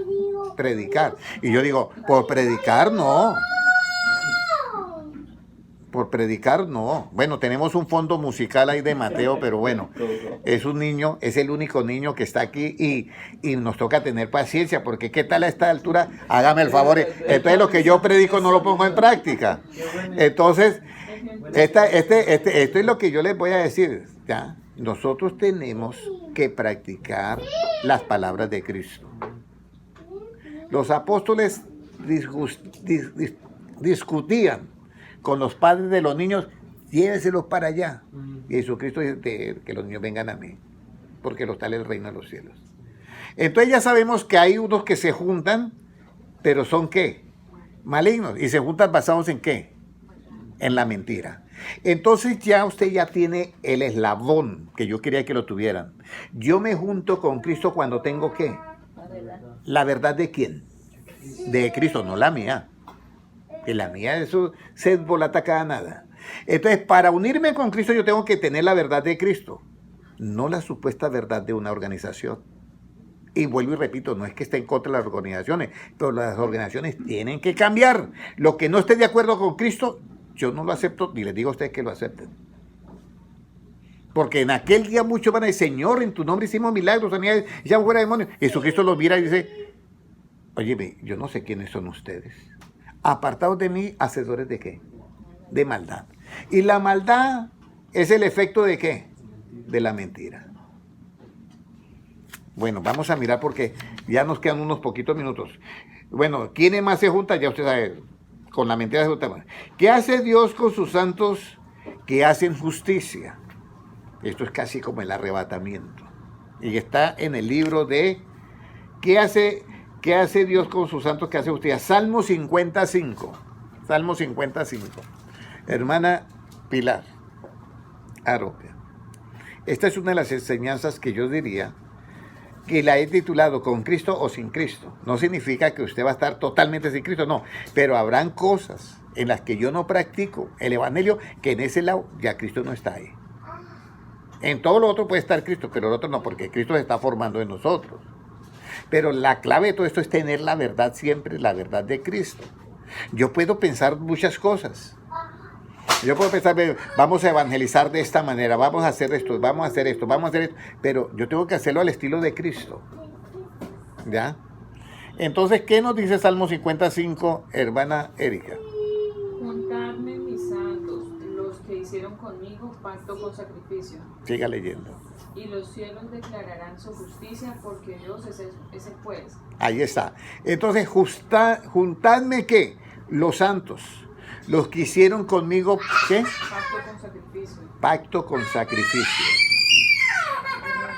A: predicar. Y yo digo, por predicar no. Por predicar no. Bueno, tenemos un fondo musical ahí de Mateo, pero bueno, es un niño, es el único niño que está aquí y nos toca tener paciencia, porque ¿qué tal a esta altura? Hágame el favor. Entonces lo que yo predico no lo pongo en práctica. Entonces, esto es lo que yo les voy a decir. ¿Ya? Nosotros tenemos que practicar las palabras de Cristo. Los apóstoles discutían con los padres de los niños, lléveselos para allá. Y Jesucristo dice que los niños vengan a mí, porque los tales el reino de los cielos. Entonces ya sabemos que hay unos que se juntan, pero son ¿qué? Malignos. ¿Y se juntan basados en qué? En la mentira. Entonces ya usted ya tiene el eslabón que yo quería que lo tuvieran. Yo me junto con Cristo cuando tengo ¿qué? ¿La verdad de quién? De Cristo, no la mía. Que la mía, eso se desbolata cada nada. Entonces, para unirme con Cristo yo tengo que tener la verdad de Cristo, no la supuesta verdad de una organización. Y vuelvo y repito, no es que esté en contra de las organizaciones, pero las organizaciones tienen que cambiar. Lo que no esté de acuerdo con Cristo, yo no lo acepto, ni les digo a ustedes que lo acepten. Porque en aquel día muchos van a decir, Señor, en tu nombre hicimos milagros, sanidades, echamos fuera demonios. Jesucristo los mira y dice, óyeme, yo no sé quiénes son ustedes. Apartados de mí, hacedores de ¿qué? De maldad. Y la maldad es el efecto de ¿qué? De la mentira. Bueno, vamos a mirar porque ya nos quedan unos poquitos minutos. Bueno, ¿quiénes más se juntan? Ya usted sabe, con la mentira se juntan. ¿Qué hace Dios con sus santos que hacen justicia? Esto es casi como el arrebatamiento. Y está en el libro de ¿qué hace Dios con sus santos? ¿Qué hace usted? Salmo 55. Salmo 55. Hermana Pilar Aropia. Esta es una de las enseñanzas que yo diría que la he titulado con Cristo o sin Cristo. No significa que usted va a estar totalmente sin Cristo, no. Pero habrán cosas en las que yo no practico el evangelio, que en ese lado ya Cristo no está ahí. En todo lo otro puede estar Cristo, pero el otro no, porque Cristo se está formando en nosotros. Pero la clave de todo esto es tener la verdad siempre, la verdad de Cristo. Yo puedo pensar muchas cosas. Yo puedo pensar, vamos a evangelizar de esta manera, vamos a hacer esto, vamos a hacer esto, vamos a hacer esto, pero yo tengo que hacerlo al estilo de Cristo. ¿Ya? Entonces, ¿qué nos dice Salmo 55, hermana Erika?
D: Juntadme mis santos, los que hicieron conmigo pacto con sacrificio.
A: Siga leyendo.
D: Y los cielos declararán su justicia, porque Dios es el juez.
A: Ahí está. Entonces, juntadme, ¿qué? Los santos. Los que hicieron conmigo, ¿qué?
D: Pacto con sacrificio.
A: Pacto con sacrificio.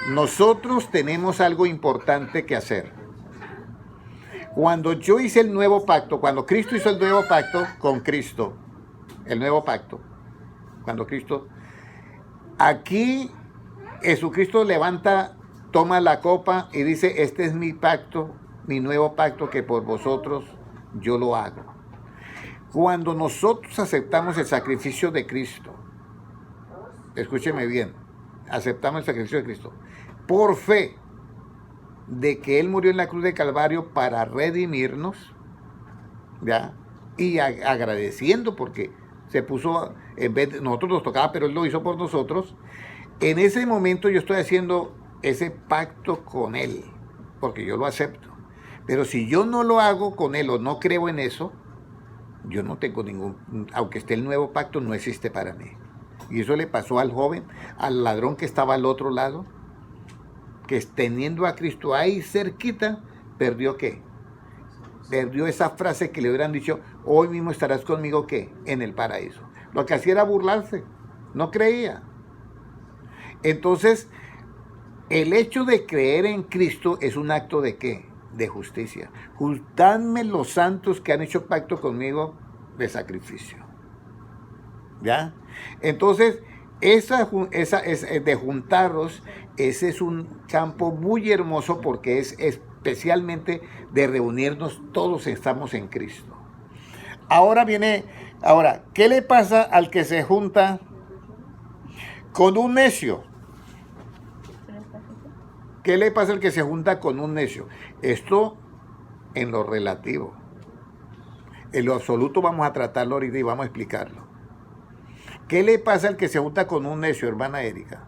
A: Nosotros tenemos algo importante que hacer. Cuando yo hice el nuevo pacto, cuando Cristo hizo el nuevo pacto con Cristo, el nuevo pacto, cuando Cristo, aquí Jesucristo levanta, toma la copa y dice, este es mi pacto, mi nuevo pacto que por vosotros yo lo hago. Cuando nosotros aceptamos el sacrificio de Cristo, escúcheme bien, aceptamos el sacrificio de Cristo, por fe de que Él murió en la cruz de Calvario para redimirnos, ¿ya? Y agradeciendo porque se puso, en vez de nosotros nos tocaba, pero Él lo hizo por nosotros. En ese momento yo estoy haciendo ese pacto con Él, porque yo lo acepto. Pero si yo no lo hago con Él o no creo en eso, yo no tengo ningún, aunque esté el nuevo pacto, no existe para mí. Y eso le pasó al joven, al ladrón que estaba al otro lado, que teniendo a Cristo ahí cerquita, perdió ¿qué? Perdió esa frase que le hubieran dicho, hoy mismo estarás conmigo ¿qué? En el paraíso. Lo que hacía era burlarse, no creía. Entonces, el hecho de creer en Cristo es un acto de ¿qué? De justicia. Juntadme los santos que han hecho pacto conmigo de sacrificio. ¿Ya? Entonces, esa de juntarlos, ese es un campo muy hermoso porque es especialmente de reunirnos todos estamos en Cristo. Ahora, ¿qué le pasa al que se junta con un necio? ¿Qué le pasa al que se junta con un necio? Esto en lo relativo. En lo absoluto vamos a tratarlo ahorita y vamos a explicarlo. ¿Qué le pasa al que se junta con un necio, hermana Erika?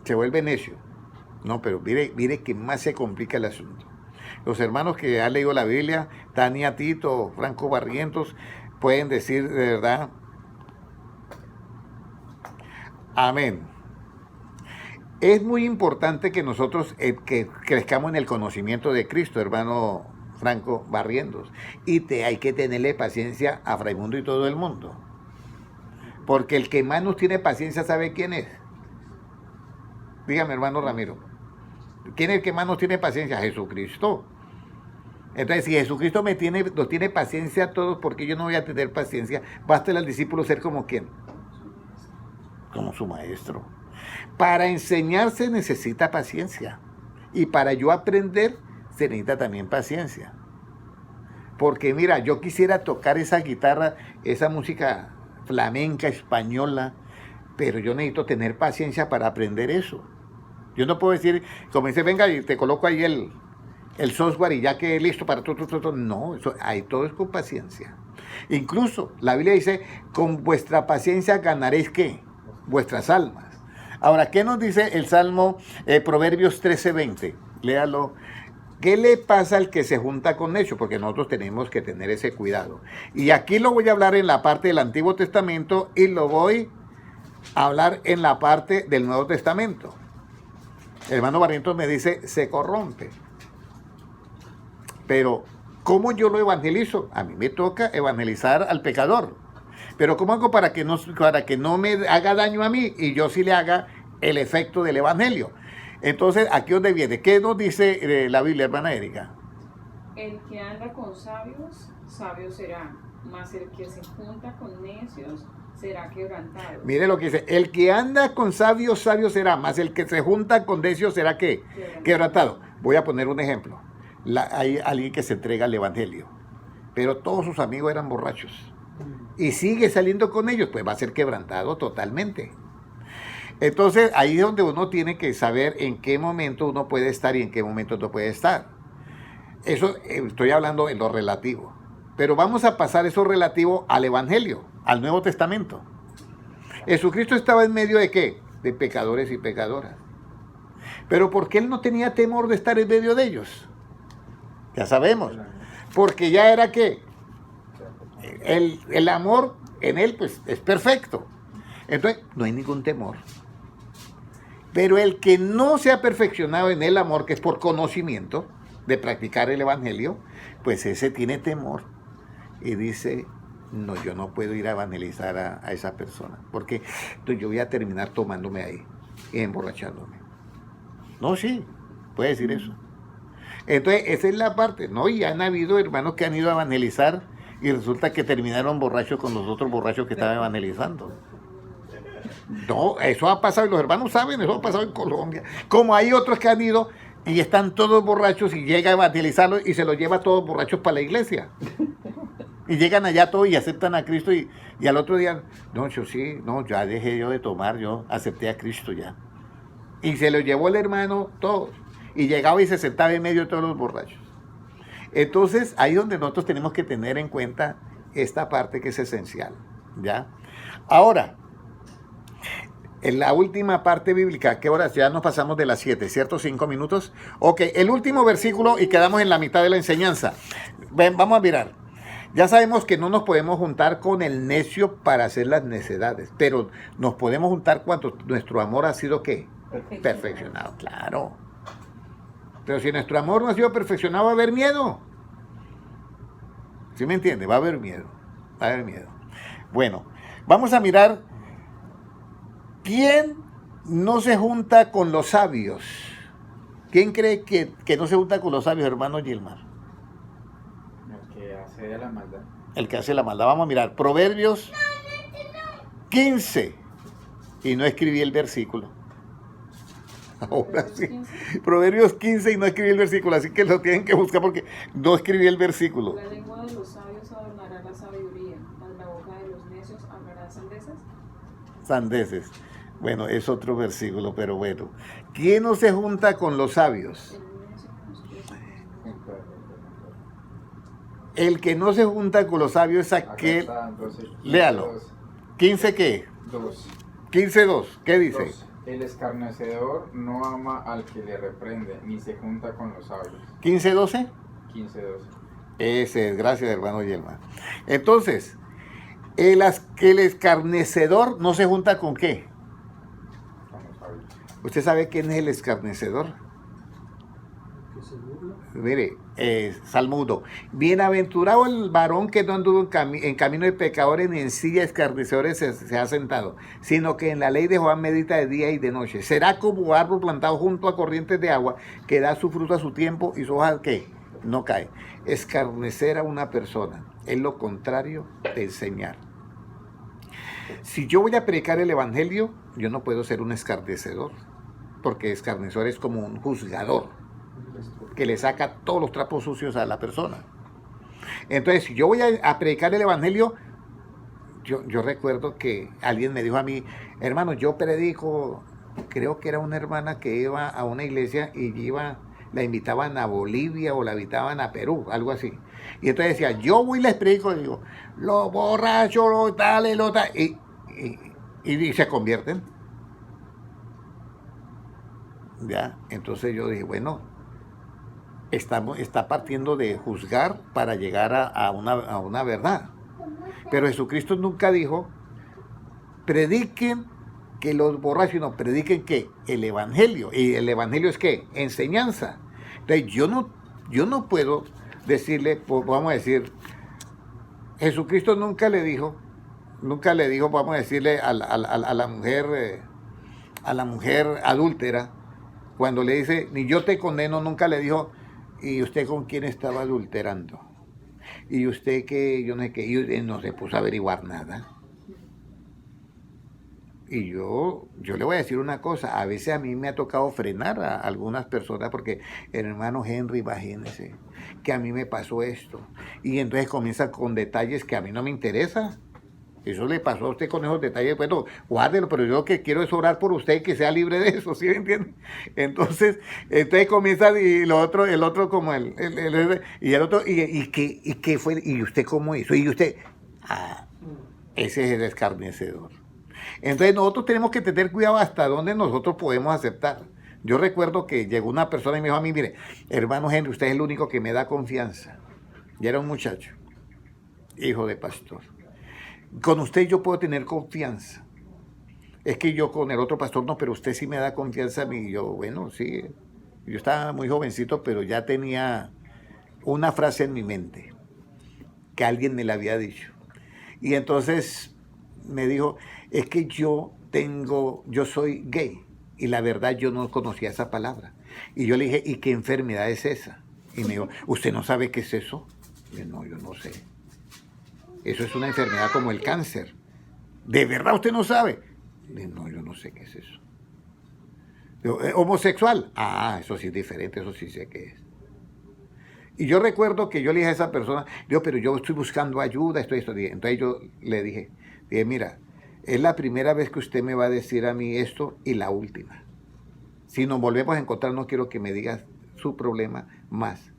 A: Se vuelve necio. No, pero mire que más se complica el asunto. Los hermanos que han leído la Biblia, Tania Tito, Franco Barrientos, pueden decir de verdad, amén. Es muy importante que nosotros que crezcamos en el conocimiento de Cristo, hermano Franco Barrientos. Y hay que tenerle paciencia a Fraimundo y todo el mundo. Porque el que más nos tiene paciencia, ¿sabe quién es? Dígame, hermano Ramiro. ¿Quién es el que más nos tiene paciencia? Jesucristo. Entonces, si Jesucristo nos tiene paciencia a todos, ¿por qué yo no voy a tener paciencia? Basta al discípulo ser como ¿quién? Como su maestro. Para enseñar se necesita paciencia. Y para yo aprender se necesita también paciencia. Porque mira, yo quisiera tocar esa guitarra, esa música flamenca, española, pero yo necesito tener paciencia para aprender eso. Yo no puedo decir, como dice, venga y te coloco ahí el software y ya que listo para todo. No, ahí todo es con paciencia. Incluso la Biblia dice, con vuestra paciencia ganaréis ¿qué? Vuestras almas. Ahora, ¿qué nos dice el Salmo Proverbios 13:20? Léalo. ¿Qué le pasa al que se junta con necio? Porque nosotros tenemos que tener ese cuidado. Y aquí lo voy a hablar en la parte del Antiguo Testamento y lo voy a hablar en la parte del Nuevo Testamento. El hermano Barrientos me dice, se corrompe. Pero, ¿cómo yo lo evangelizo? A mí me toca evangelizar al pecador. Pero ¿cómo hago para que no me haga daño a mí y yo sí le haga el efecto del evangelio? Entonces, ¿aquí dónde viene? ¿Qué nos dice la Biblia, hermana Erika?
D: El que anda con sabios, sabio será, mas el que se junta con necios será quebrantado.
A: Mire lo que dice, el que anda con sabios, sabio será, más el que se junta con necios será ¿qué? Quebrantado. Voy a poner un ejemplo. Hay alguien que se entrega al evangelio, pero todos sus amigos eran borrachos y sigue saliendo con ellos, pues va a ser quebrantado totalmente. Entonces ahí es donde uno tiene que saber en qué momento uno puede estar y en qué momento no puede estar. Eso estoy hablando en lo relativo. Pero vamos a pasar eso relativo al evangelio, al Nuevo Testamento. Jesucristo estaba en medio de ¿qué? De pecadores y pecadoras. Pero ¿por qué él no tenía temor de estar en medio de ellos? Ya sabemos. Porque ya era ¿qué? El amor en él pues es perfecto. Entonces no hay ningún temor. Pero el que no se ha perfeccionado en el amor, que es por conocimiento de practicar el evangelio, pues ese tiene temor y dice, no, yo no puedo ir a evangelizar a esa persona, porque entonces yo voy a terminar tomándome ahí y emborrachándome. No, sí, puede decir eso. Entonces esa es la parte, ¿no? Y han habido hermanos que han ido a evangelizar y resulta que terminaron borrachos con los otros borrachos que estaban evangelizando. No, eso ha pasado y los hermanos saben, eso ha pasado en Colombia. Como hay otros que han ido y están todos borrachos y llega a evangelizarlos y se los lleva todos borrachos para la iglesia. Y llegan allá todos y aceptan a Cristo y al otro día, no, yo sí, no, ya dejé yo de tomar, yo acepté a Cristo ya. Y se los llevó el hermano todos. Y llegaba y se sentaba en medio de todos los borrachos. Entonces, ahí es donde nosotros tenemos que tener en cuenta esta parte que es esencial, ¿ya? Ahora, en la última parte bíblica, ¿qué horas? Ya nos pasamos de las 7, ¿cierto? 5 minutos. Ok, el último versículo y quedamos en la mitad de la enseñanza. Ven, vamos a mirar. Ya sabemos que no nos podemos juntar con el necio para hacer las necedades, pero nos podemos juntar cuando nuestro amor ha sido, ¿qué? Perfeccionado, claro. Pero si nuestro amor no ha sido perfeccionado, va a haber miedo. ¿Sí me entiende? Va a haber miedo. Va a haber miedo. Bueno, vamos a mirar quién no se junta con los sabios. ¿Quién cree que no se junta con los sabios, hermano Gilmar?
B: El que hace la maldad.
A: El que hace la maldad. Vamos a mirar. Proverbios 15. Y no escribí el versículo. Ahora sí. Proverbios 15 y no escribí el versículo. Así que lo tienen que buscar porque no escribí el versículo.
D: La lengua de los sabios adornará la sabiduría, mas la boca de los necios hablará sandeces.
A: Sandeces. Bueno, es otro versículo, pero bueno. ¿Quién no se junta con los sabios? El que no se junta con los sabios es aquel... Léalo. 15 ¿qué?
B: 2.
A: 15:2. ¿Qué dice?
B: 2. El escarnecedor no ama al que le reprende, ni se junta con los sabios.
A: 15:12.
B: 15:12.
A: Ese es, gracias hermano Yelma. Entonces, el escarnecedor no se junta con ¿qué?
B: Con los sabios.
A: ¿Usted sabe quién es el escarnecedor?
C: Que se burla.
A: Mire, Salmo 1. Bienaventurado el varón que no anduvo en camino de pecadores ni en silla de escarnecedores se ha sentado, sino que en la ley de Jehová medita de día y de noche. Será como árbol plantado junto a corrientes de agua, que da su fruto a su tiempo y su hoja ¿qué? No cae. Escarnecer a una persona es lo contrario de enseñar. Si yo voy a predicar el evangelio, yo no puedo ser un escarnecedor, porque escarnecedor es como un juzgador que le saca todos los trapos sucios a la persona. Entonces, si yo voy a predicar el evangelio, yo recuerdo que alguien me dijo a mí, hermano, yo predico, creo que era una hermana que iba a una iglesia y la invitaban a Bolivia o la invitaban a Perú, algo así. Y entonces decía, yo voy y les predico, y digo, los borrachos, los tales, los tales, y se convierten. Ya, entonces yo dije, bueno, está partiendo de juzgar para llegar a una verdad. Pero Jesucristo nunca dijo, prediquen que los borrachos, no, prediquen que el evangelio. ¿Y el evangelio es qué? Enseñanza. Entonces yo no puedo decirle, pues, vamos a decir, Jesucristo nunca le dijo, nunca le dijo, vamos a decirle a la mujer adúltera, cuando le dice, ni yo te condeno, nunca le dijo, ¿y usted con quién estaba adulterando? Y usted que, yo no sé qué, y no se puso a averiguar nada. Y yo le voy a decir una cosa, a veces a mí me ha tocado frenar a algunas personas porque el hermano Henry, imagínese, que a mí me pasó esto. Y entonces comienza con detalles que a mí no me interesa. Eso le pasó a usted con esos detalles, bueno, guárdelo, pero yo lo que quiero es orar por usted y que sea libre de eso, ¿sí me entiende? Entonces comienza y el otro como y el otro, y qué fue, y usted cómo hizo, y usted, ese es el escarnecedor. Entonces nosotros tenemos que tener cuidado hasta dónde nosotros podemos aceptar. Yo recuerdo que llegó una persona y me dijo a mí, mire, hermano Henry, usted es el único que me da confianza. Y era un muchacho, hijo de pastor. Con usted yo puedo tener confianza. Es que yo con el otro pastor no, pero usted sí me da confianza a mí. Y yo, bueno, sí. Yo estaba muy jovencito, pero ya tenía una frase en mi mente que alguien me la había dicho. Y entonces me dijo, es que yo soy gay. Y la verdad yo no conocía esa palabra. Y yo le dije, ¿y qué enfermedad es esa? Y me dijo, ¿usted no sabe qué es eso? Y yo, no, yo no sé. Eso es una enfermedad como el cáncer. ¿De verdad usted no sabe? No, yo no sé qué es eso. Digo, ¿homosexual? Eso sí es diferente, eso sí sé qué es. Y yo recuerdo que yo le dije a esa persona, pero yo estoy buscando ayuda, esto. Entonces yo le dije, mira, es la primera vez que usted me va a decir a mí esto y la última. Si nos volvemos a encontrar, no quiero que me digas su problema más.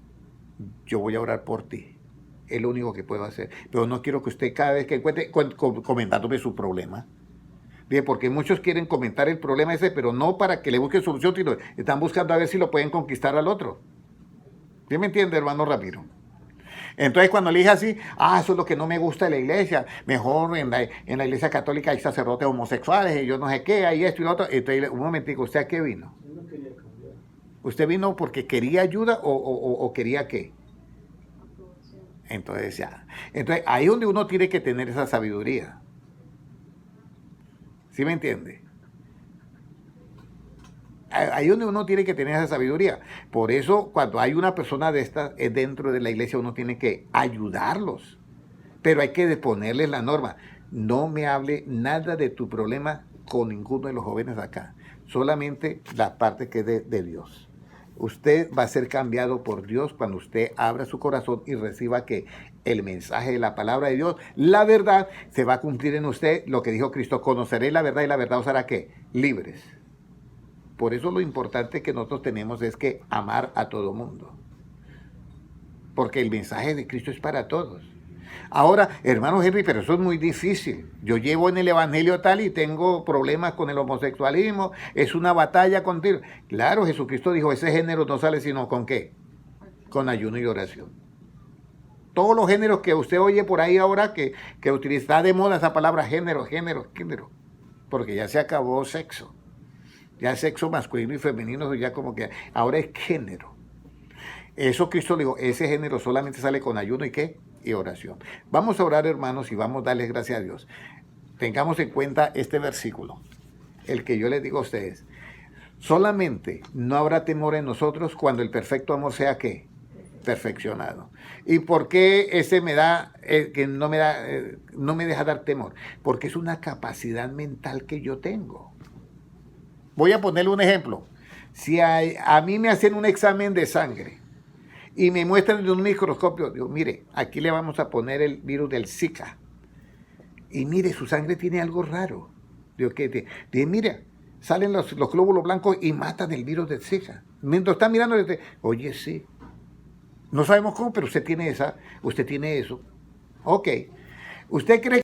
A: Yo voy a orar por ti. Es lo único que puedo hacer. Pero no quiero que usted cada vez que encuentre comentándome su problema. Bien, porque muchos quieren comentar el problema ese, pero no para que le busquen solución, sino están buscando a ver si lo pueden conquistar al otro. ¿Sí me entiende, hermano Ramiro? Entonces cuando le dije así, eso es lo que no me gusta de la iglesia, mejor en la iglesia católica hay sacerdotes homosexuales, y yo no sé qué, hay esto y lo otro. Entonces, un momentico, ¿usted a qué vino?
C: Yo no quería cambiar.
A: ¿Usted vino porque quería ayuda o quería qué? Entonces ahí es donde uno tiene que tener esa sabiduría. ¿Sí me entiende? Ahí es donde uno tiene que tener esa sabiduría. Por eso, cuando hay una persona de estas dentro de la iglesia, uno tiene que ayudarlos. Pero hay que ponerles la norma. No me hable nada de tu problema con ninguno de los jóvenes acá. Solamente la parte que es de Dios. Usted va a ser cambiado por Dios cuando usted abra su corazón y reciba que el mensaje de la palabra de Dios, la verdad, se va a cumplir en usted lo que dijo Cristo, conoceréis la verdad y la verdad os hará ¿qué? Libres. Por eso lo importante que nosotros tenemos es que amar a todo mundo. Porque el mensaje de Cristo es para todos. Ahora, hermano Henry, pero eso es muy difícil. Yo llevo en el evangelio tal y tengo problemas con el homosexualismo, es una batalla contigo. Claro, Jesucristo dijo, ese género no sale sino ¿con qué? Con ayuno y oración. Todos los géneros que usted oye por ahí ahora que utiliza de moda esa palabra género, porque ya se acabó sexo. Ya sexo masculino y femenino, ya como que ahora es género. Eso Cristo dijo, ese género solamente sale con ayuno y ¿qué? Y oración. Vamos a orar, hermanos, y vamos a darles gracias a Dios. Tengamos en cuenta este versículo, el que yo les digo a ustedes. Solamente no habrá temor en nosotros cuando el perfecto amor sea ¿qué? Perfeccionado. ¿Y por qué ese me da, que no me deja dar temor? Porque es una capacidad mental que yo tengo. Voy a ponerle un ejemplo. Si a mí me hacen un examen de sangre y me muestran en un microscopio, digo, mire, aquí le vamos a poner el virus del Zika. Y mire, su sangre tiene algo raro. Digo, ¿qué? Digo, mira, salen los glóbulos blancos y matan el virus del Zika. Mientras está mirando, oye, sí. No sabemos cómo, pero usted tiene eso. Ok. ¿Usted cree